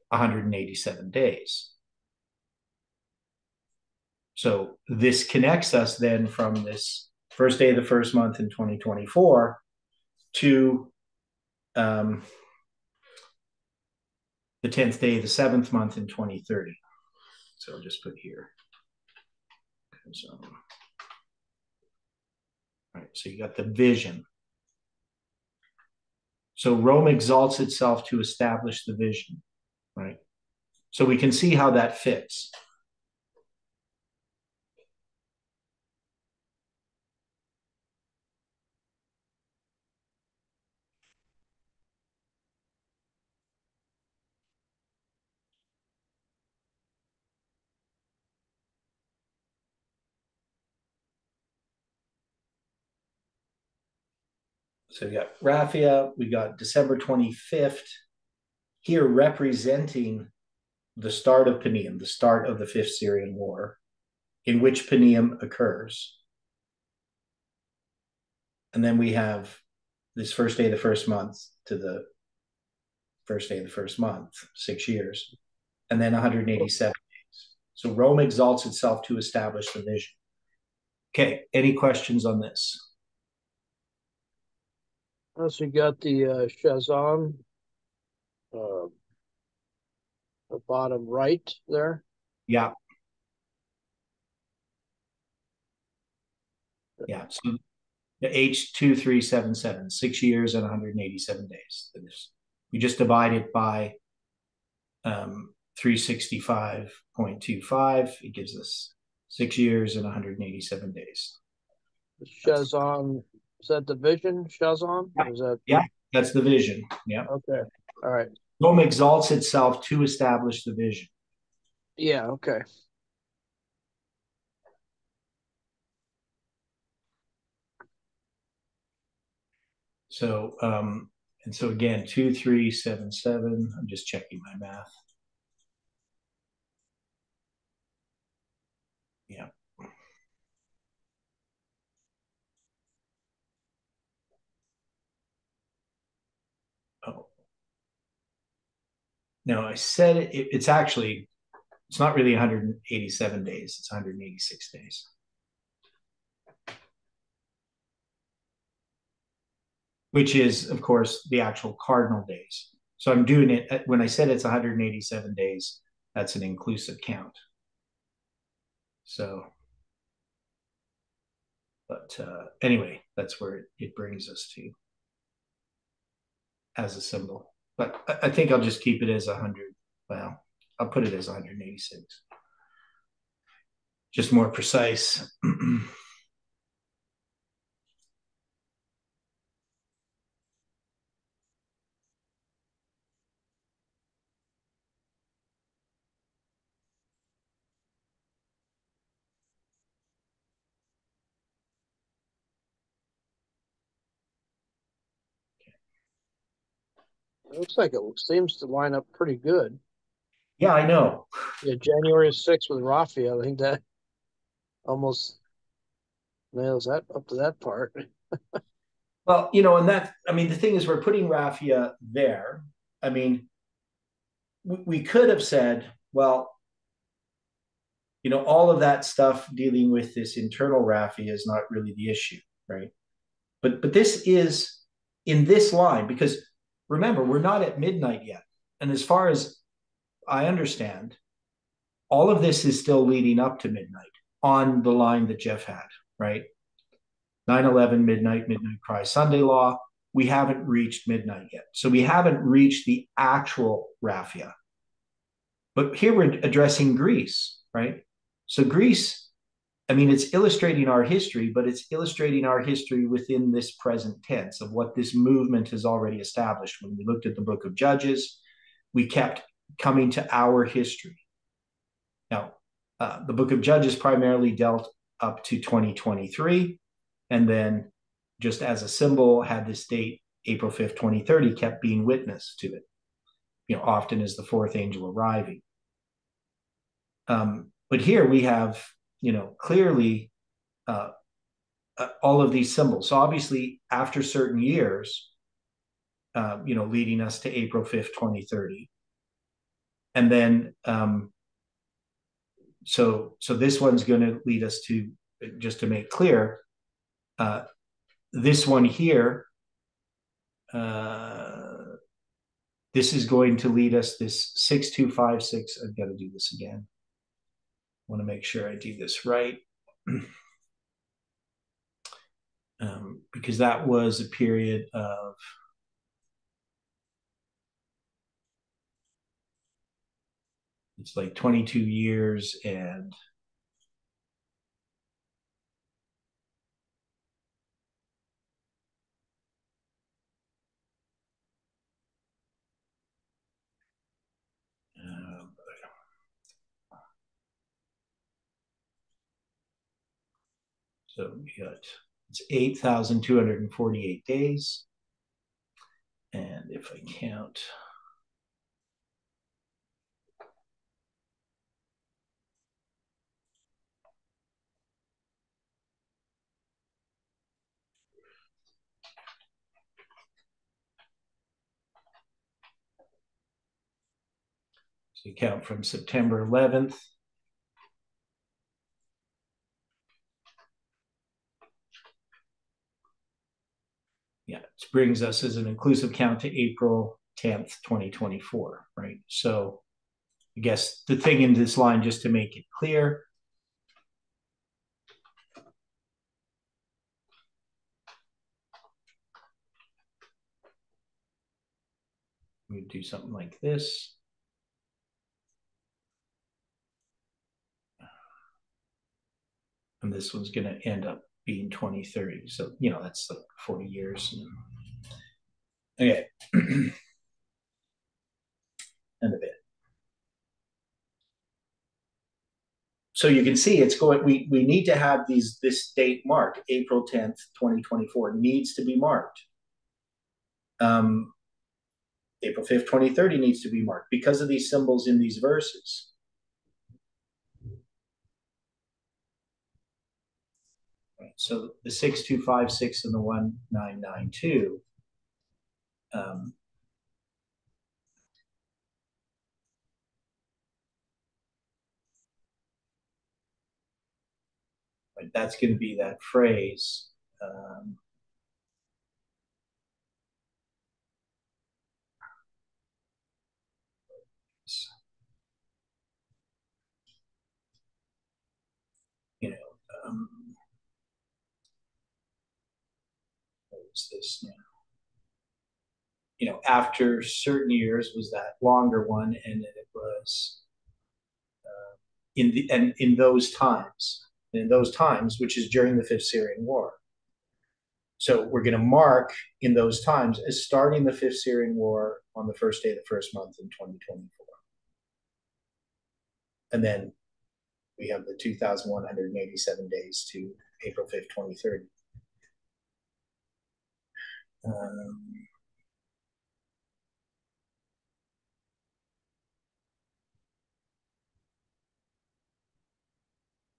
187 days. So this connects us then from this first day of the first month in 2024 to the 10th day of the 7th month in 2030. So I'll just put here. So, all right, so you got the vision. So Rome exalts itself to establish the vision, right? So we can see how that fits. So we got Raphia, we got December 25th here representing the start of Paneum, the start of the Fifth Syrian War, in which Paneum occurs. And then we have this first day of the first month to the first day of the first month, 6 years, and then 187 days. So Rome exalts itself to establish the vision. Okay, any questions on this? So you got the Shazam, the bottom right there. Yeah. Yeah. So the H2377, 6 years and 187 days. We just divide it by 365.25. It gives us 6 years and 187 days. Shazam, is that division, Shazam? Or is that? Yeah, that's the vision. Yeah. Okay. All right. Rome exalts itself to establish the vision. Yeah, okay. So, and so again, 2377. I'm just checking my math. Yeah. Oh. No, I said it's actually, it's not really 187 days. It's 186 days. Which is, of course, the actual cardinal days. So I'm doing it, when I said it's 187 days, that's an inclusive count. So, but anyway, that's where it brings us to as a symbol. But I think I'll just keep it as 100. Well, I'll put it as 186. Just more precise. It looks like it seems to line up pretty good. Yeah, I know. Yeah, January 6th with Raphael. I think that almost nails that up to that part. Well, and that, I mean, the thing is, we're putting raffia there. I mean, we could have said, well, all of that stuff dealing with this internal raffia is not really the issue, right? But this is in this line, because remember, we're not at midnight yet. And as far as I understand, all of this is still leading up to midnight on the line that Jeff had, right? 9/11, midnight cry, Sunday law. We haven't reached midnight yet. So we haven't reached the actual raffia. But here we're addressing Greece, right? So Greece, I mean, it's illustrating our history, but it's illustrating our history within this present tense of what this movement has already established. When we looked at the book of Judges, we kept coming to our history. Now, the book of Judges primarily dealt up to 2023, and then just as a symbol had this date, April 5th, 2030, kept being witness to it, often as the fourth angel arriving. But here we have, clearly all of these symbols. So obviously, after certain years, leading us to April 5th, 2030. And then, so this one's going to lead us to, just to make clear, this one here, this is going to lead us, this 6256. I've got to do this again. I want to make sure I do this right. Because that was a period of it's like 22 years and so we got, it's 8,248 days. And if I count, so you count from September 11th. Yeah, it brings us as an inclusive count to April 10th, 2024, right? So I guess the thing in this line, just to make it clear, we do something like this. And this one's going to end up being 2030. So, you know, that's like 40 years. Okay. End of it. So you can see it's going, we need to have this date marked. April 10th, 2024 needs to be marked. April 5th, 2030 needs to be marked because of these symbols in these verses. Right, so the 6256 and the 1992. Right, that's going to be that phrase. You know, what is this now? You know, after certain years was that longer one, and then it was in those times, which is during the Fifth Syrian War. So we're going to mark in those times as starting the Fifth Syrian War on the first day of the first month in 2024. And then we have the 2,187 days to April 5th, 2030.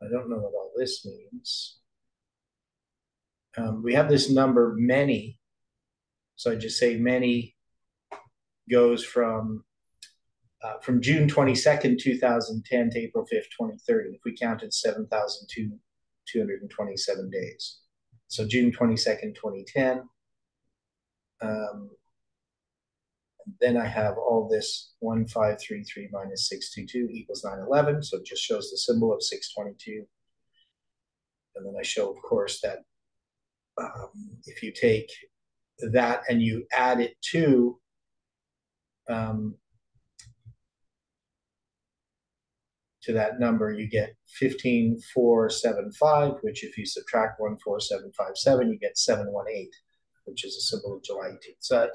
I don't know what all this means. We have this number many. So I just say many goes from June 22nd, 2010 to April 5th, 2030. If we counted 7,227 days. So June 22nd, 2010. Then I have all this 1533 minus 622 equals 911. So it just shows the symbol of 622. And then I show, of course, that if you take that and you add it to that number, you get 15475, which if you subtract 14757, you get 718, which is a symbol of July 18th.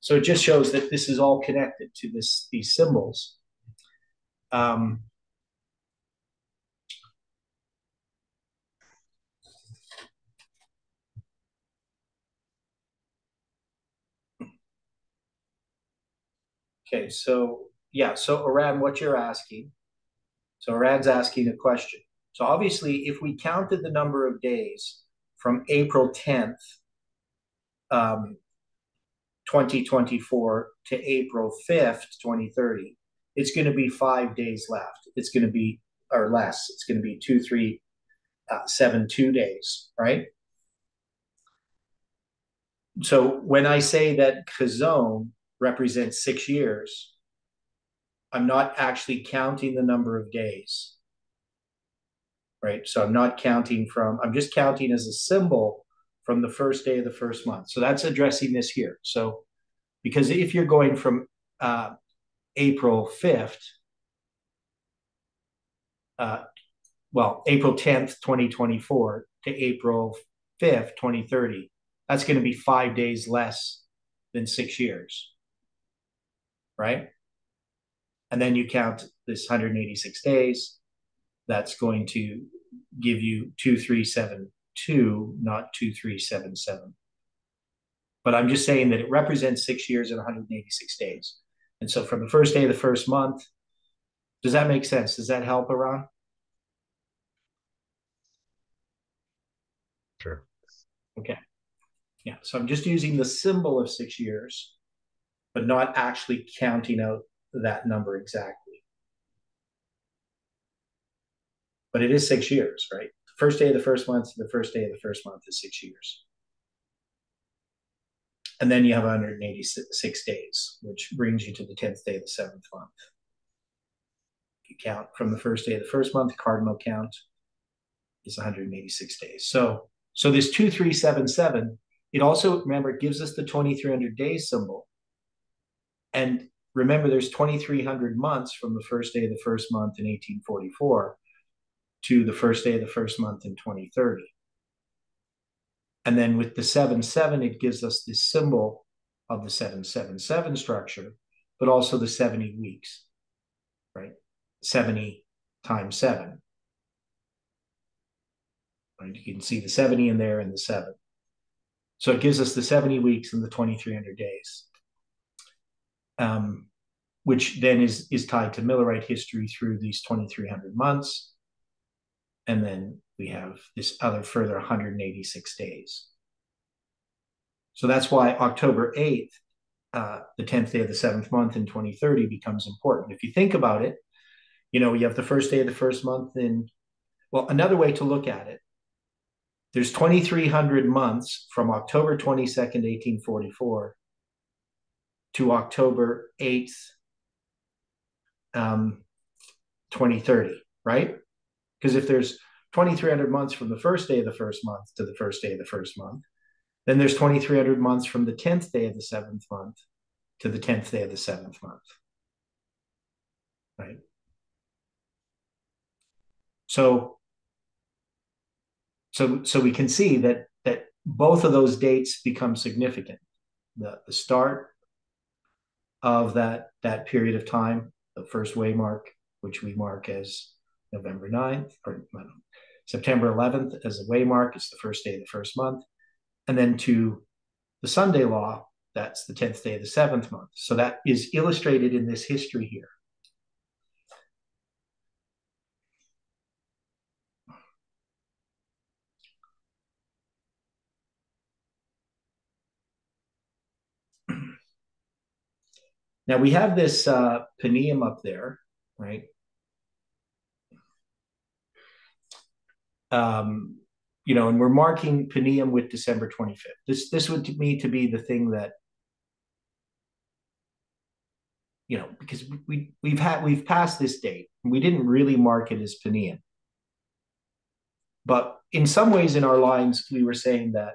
So it just shows that this is all connected to these symbols. Okay, so yeah, so Aran, what you're asking, so Aran's asking a question. So obviously, if we counted the number of days from April 10th, 2024 to April 5th, 2030, it's going to be 5 days left. It's going to be, or less, it's going to be 2372 days, right? So when I say that Chazon represents 6 years, I'm not actually counting the number of days, right? So I'm not counting I'm just counting as a symbol from the first day of the first month. So that's addressing this here. So because if you're going from April 5th, April 10th, 2024 to April 5th, 2030, that's going to be 5 days less than 6 years, right? And then you count this 186 days, that's going to give you 2372, not 2377. But I'm just saying that it represents 6 years and 186 days. And so from the first day of the first month, does that make sense? Does that help, Aran? Sure. Okay. Yeah, so I'm just using the symbol of 6 years, but not actually counting out that number exactly. But it is 6 years, right? The first day of the first month to the first day of the first month is 6 years. And then you have 186 days, which brings you to the 10th day of the 7th month. If you count from the first day of the first month, the cardinal count is 186 days. So this 2377, it also, remember, it gives us the 2300 days symbol. And remember, there's 2,300 months from the first day of the first month in 1844 to the first day of the first month in 2030. And then with the 7-7, it gives us this symbol of the 7-7-7 structure, but also the 70 weeks, right? 70 times 7. Right? You can see the 70 in there and the 7. So it gives us the 70 weeks and the 2,300 days, which then is tied to Millerite history through these 2,300 months. And then we have this other further 186 days. So that's why October 8th, the 10th day of the 7th month in 2030 becomes important. If you think about it, you have the first day of the first month well, another way to look at it, there's 2,300 months from October 22nd, 1844 to October 8th, 2030, right? Because if there's 2,300 months from the first day of the first month to the first day of the first month, then there's 2,300 months from the 10th day of the 7th month to the 10th day of the 7th month, right? So we can see that both of those dates become significant. The start of that period of time, the first waymark, which we mark as November 9th, or September 11th as a waymark, it's the first day of the first month. And then to the Sunday law, that's the 10th day of the 7th month. So that is illustrated in this history here. Now we have this Paneum up there, right? And we're marking Paneum with December 25th. This would to me to be the thing that, because we've passed this date. We didn't really mark it as Paneum. But in some ways in our lines, we were saying that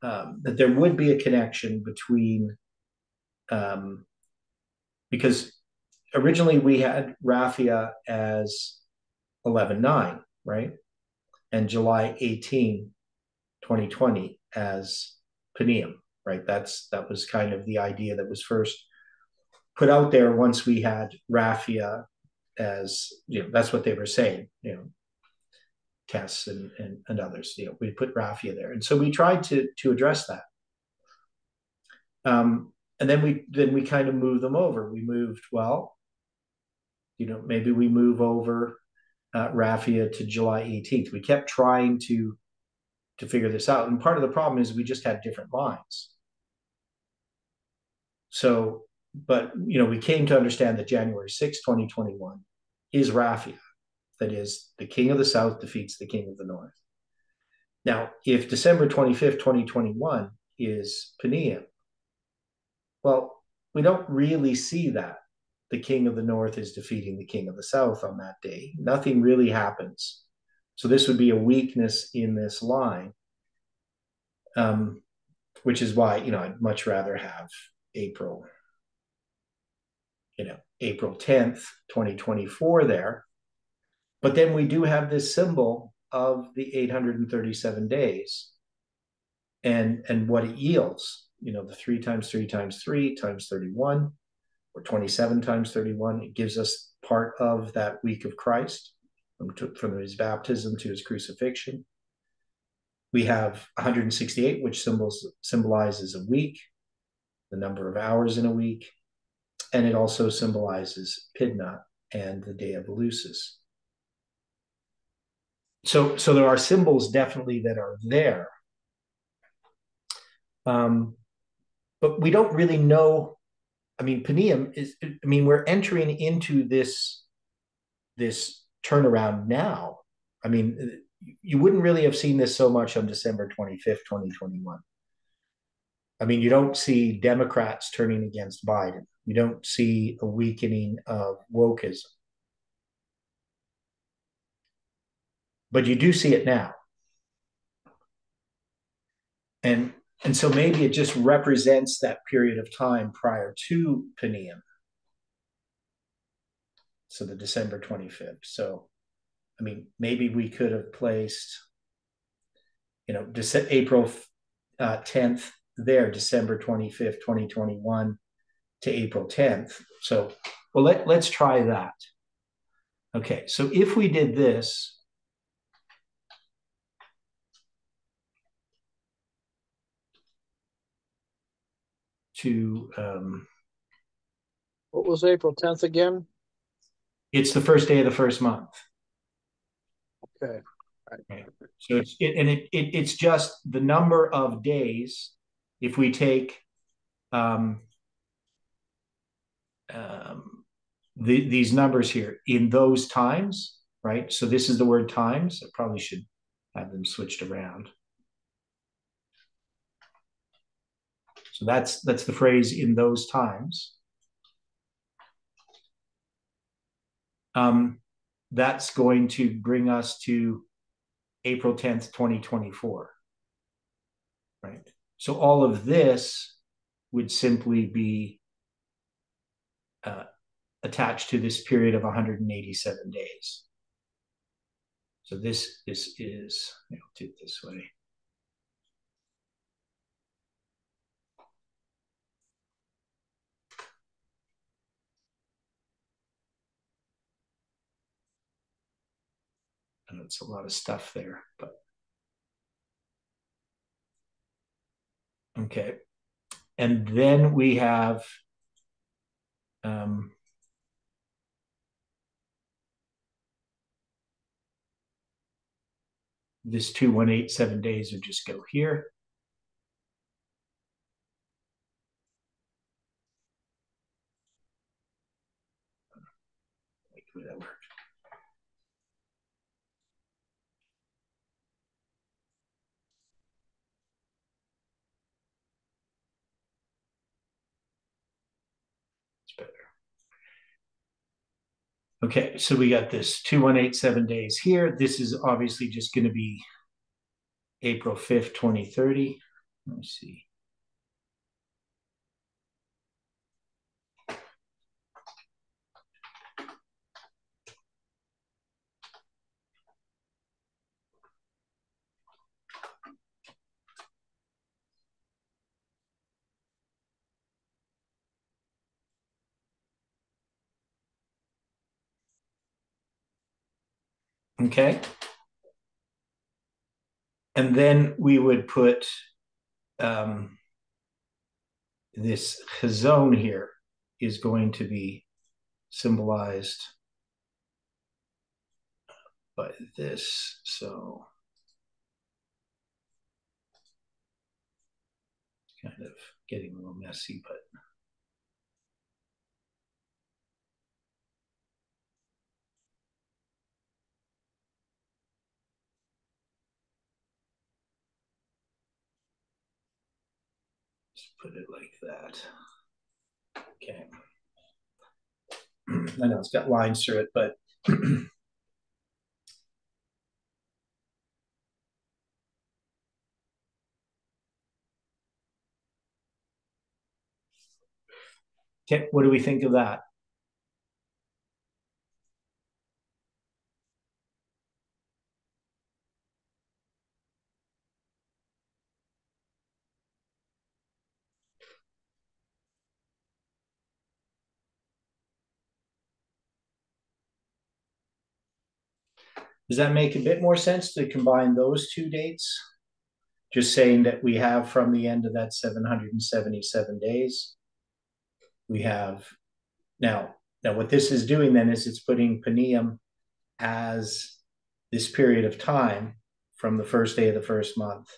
that there would be a connection between, because originally we had Raphia as 11/9, right? And July 18, 2020 as Paneum, right? That was kind of the idea that was first put out there once we had Raphia as, that's what they were saying, Kess and others, we put Raphia there. And so we tried to address that. And then we kind of moved them over. We moved, maybe we move over Raphia to July 18th. We kept trying to figure this out. And part of the problem is we just had different lines. So, but, we came to understand that January 6, 2021 is Raphia. That is, the king of the south defeats the king of the north. Now, if December 25th, 2021 is Paneum, well, we don't really see that the king of the north is defeating the king of the south on that day. Nothing really happens. So this would be a weakness in this line, which is why, I'd much rather have April 10th, 2024 there. But then we do have this symbol of the 837 days and what it yields, the 3 times 3 times 3 times 31, or 27 times 31. It gives us part of that week of Christ from his baptism to his crucifixion. We have 168, which symbolizes a week, the number of hours in a week. And it also symbolizes Pidna and the day of Eleusis. So there are symbols definitely that are there. But we don't really know. Paneum is, we're entering into this turnaround now. You wouldn't really have seen this so much on December 25th, 2021. You don't see Democrats turning against Biden. You don't see a weakening of wokeism. But you do see it now. And And so maybe it just represents that period of time prior to Paneum. So the December 25th. So, I mean, maybe we could have placed, April 10th there, December 25th, 2021 to April 10th. So, well, let's try that. Okay, so if we did this, What was April 10th again? it's the first day of the first month. Okay. Right. So it's just the number of days. If we take these numbers here in those times, right? So this is the word times. I probably should have them switched around. So that's the phrase in those times. That's going to bring us to April 10th, 2024. Right. So all of this would simply be attached to this period of 187 days. So this is, I'll do it this way. And it's a lot of stuff there, but okay. And then we have this 2187 days would just go here. Would that work? It's better. Okay, so we got this 2187 days here. This is obviously just going to be April 5th, 2030. Let me see. Okay. And then we would put this chazon here is going to be symbolized by this. So it's kind of getting a little messy, but just put it like that. Okay. I know it's got lines through it, but okay, what do we think of that? Does that make a bit more sense to combine those two dates? Just saying that we have from the end of that 777 days, we have now what this is doing then is it's putting Paneum as this period of time from the first day of the first month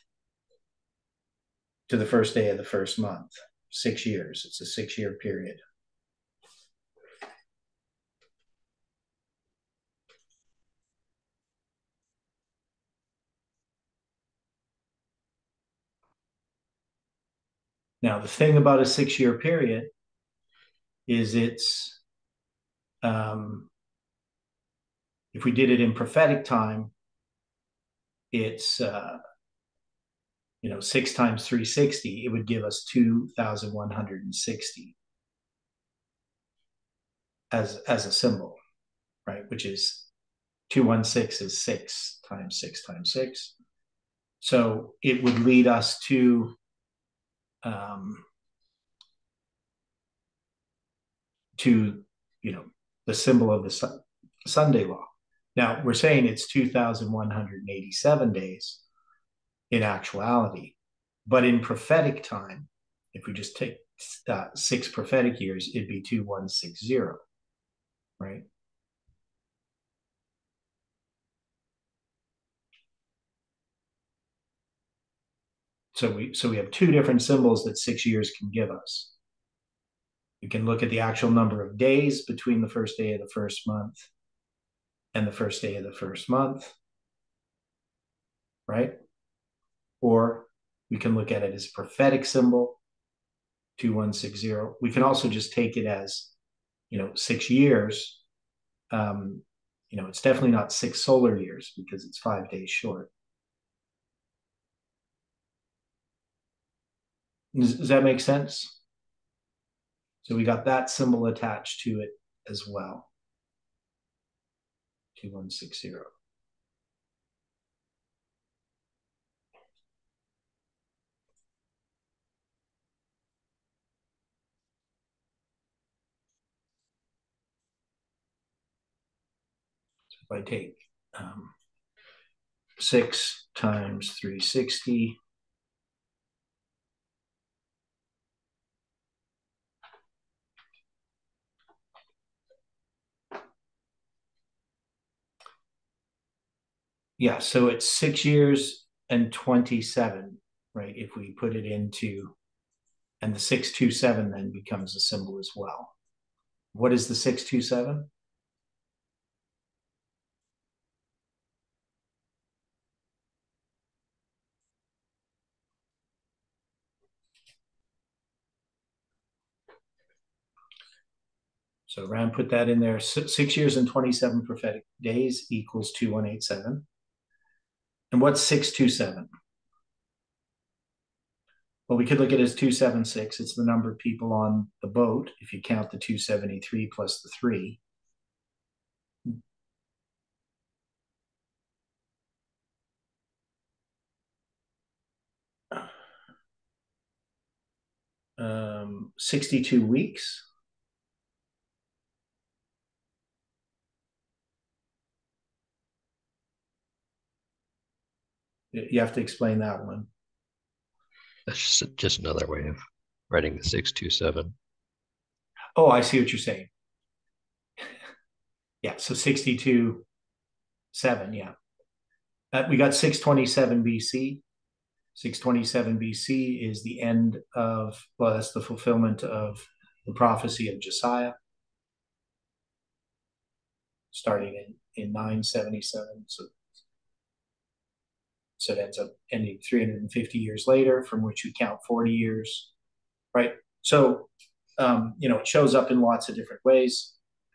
to the first day of the first month, 6 years. It's a 6-year period. Now, the thing about a 6-year period is it's, if we did it in prophetic time, it's 6 times 360, it would give us 2,160 as a symbol, right? Which is 216 is 6 times 6 times 6. So it would lead us to the symbol of the Sunday law. Now we're saying it's 2,187 days in actuality, but in prophetic time, if we just take 6 prophetic years, it'd be 2160, right? So we have 2 different symbols that 6 years can give us. You can look at the actual number of days between the first day of the first month and the first day of the first month, right? Or we can look at it as a prophetic symbol, 2160. We can also just take it as, 6 years. It's definitely not 6 solar years because it's 5 days short. Does that make sense? So we got that symbol attached to it as well. 2160. So if I take 6 times 360, yeah, so it's 6 years and 27, right? If we put it into, and the 627 then becomes a symbol as well. What is the 627? So Ram put that in there. 6 years and 27 prophetic days equals 2187. And what's 627? Well, we could look at it as 276. It's the number of people on the boat, if you count the 273 plus the 3. 62 weeks. You have to explain that one. That's just another way of writing the 627. Oh, I see what you're saying. Yeah, so 62, 7, yeah. We got 627 BC. 627 BC is the end of, well, that's the fulfillment of the prophecy of Josiah, starting in 977. So it ends up ending 350 years later, from which we count 40 years, right? So, it shows up in lots of different ways.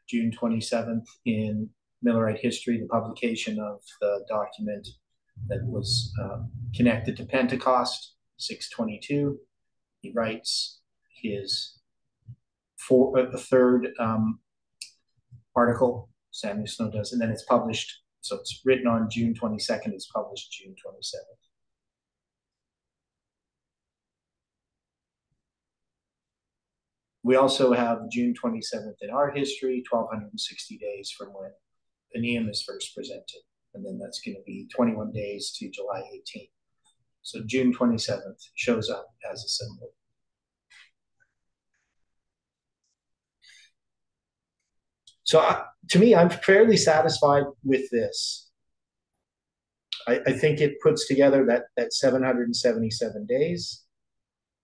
June 27th in Millerite history, the publication of the document that was connected to Pentecost, 622. He writes his third article, Samuel Snow does, and then it's published. So it's written on June 22nd, it's published June 27th. We also have June 27th in our history, 1,260 days from when Paneum is first presented. And then that's going to be 21 days to July 18th. So June 27th shows up as a symbol. So to me, I'm fairly satisfied with this. I think it puts together that 777 days,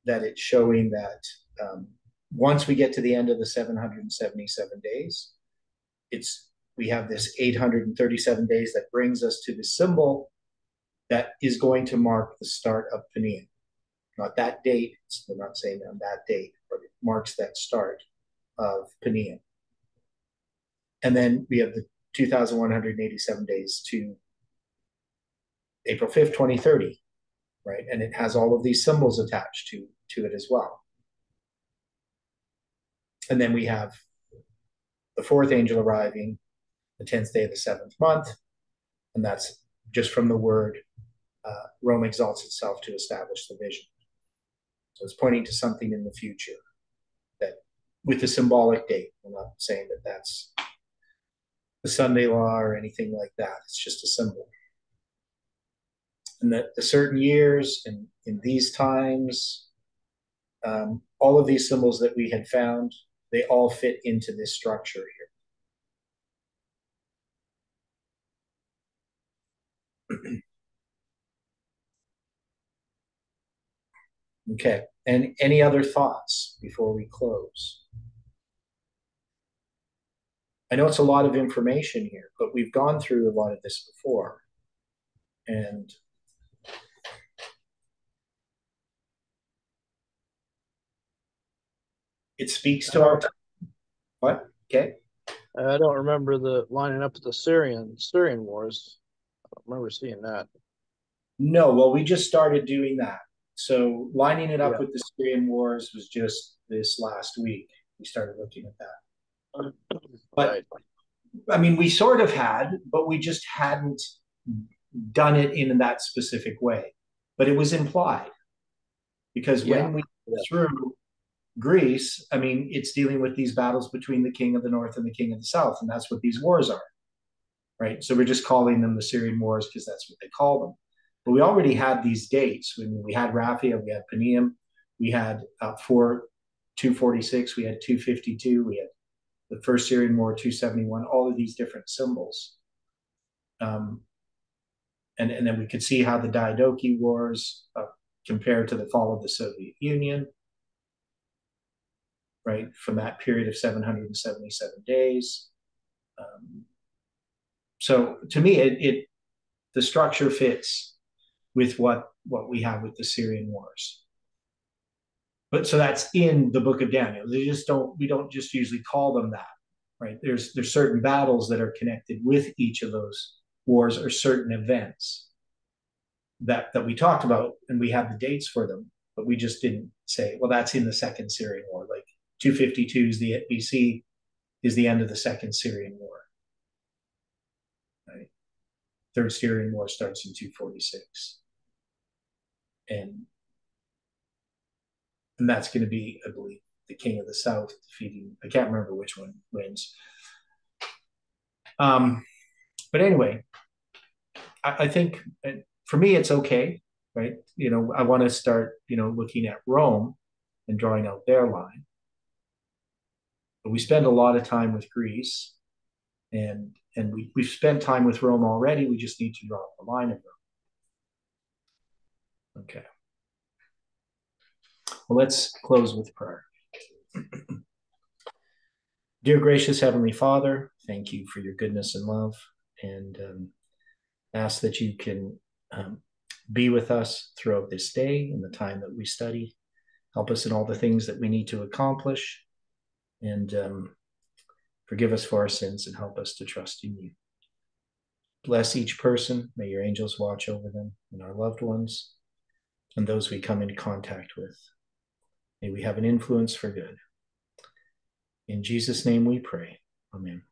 that it's showing that once we get to the end of the 777 days, we have this 837 days that brings us to the symbol that is going to mark the start of Paneum. Not that date, we're not saying on that date, but it marks that start of Paneum. And then we have the 2,187 days to April 5th, 2030. right? And it has all of these symbols attached to it as well. And then we have the fourth angel arriving the 10th day of the 7th month, and that's just from the word Rome exalts itself to establish the vision. So it's pointing to something in the future that, with the symbolic date. I'm not saying that that's the Sunday law or anything like that. It's just a symbol. And the certain years and in these times, all of these symbols that we had found, they all fit into this structure here. Okay, and any other thoughts before we close? I know it's a lot of information here, but we've gone through a lot of this before. And it speaks to our time. What? Okay. I don't remember the lining up with the Syrian wars. I don't remember seeing that. No, well, we just started doing that. So lining it up Yeah. with the Syrian wars was just this last week. We started looking at that. But Right. I mean, we sort of had, but we just hadn't done it in that specific way. But it was implied. Because when we go through Greece, I mean, it's dealing with these battles between the king of the north and the king of the south, and that's what these wars are, right? So we're just calling them the Syrian wars because that's what they call them. But we already had these dates. We had Raphia, we had Panium, we had 246, we had 252, we had the first Syrian war, 271, all of these different symbols. And then we could see how the Diadochi wars compared to the fall of the Soviet Union, right, from that period of 777 days. So to me, the structure fits with what we have with the Syrian wars. But so that's in the book of Daniel. We don't just usually call them that, right? There's certain battles that are connected with each of those wars or certain events that we talked about, and we have the dates for them, but we just didn't say, well, that's in the second Syrian war. Like 252 is the BC is the end of the second Syrian war. Right? Third Syrian war starts in 246. And that's going to be, I believe, the king of the south defeating, I can't remember which one wins. But anyway, I think for me, it's okay, right? You know, I want to start, looking at Rome and drawing out their line. But we spend a lot of time with Greece, and we've spent time with Rome already. We just need to draw the line of Rome. Okay. Well, let's close with prayer. Dear gracious Heavenly Father, thank you for your goodness and love, and ask that you can be with us throughout this day and the time that we study. Help us in all the things that we need to accomplish, and forgive us for our sins and help us to trust in you. Bless each person. May your angels watch over them and our loved ones and those we come into contact with. May we have an influence for good. In Jesus' name we pray. Amen.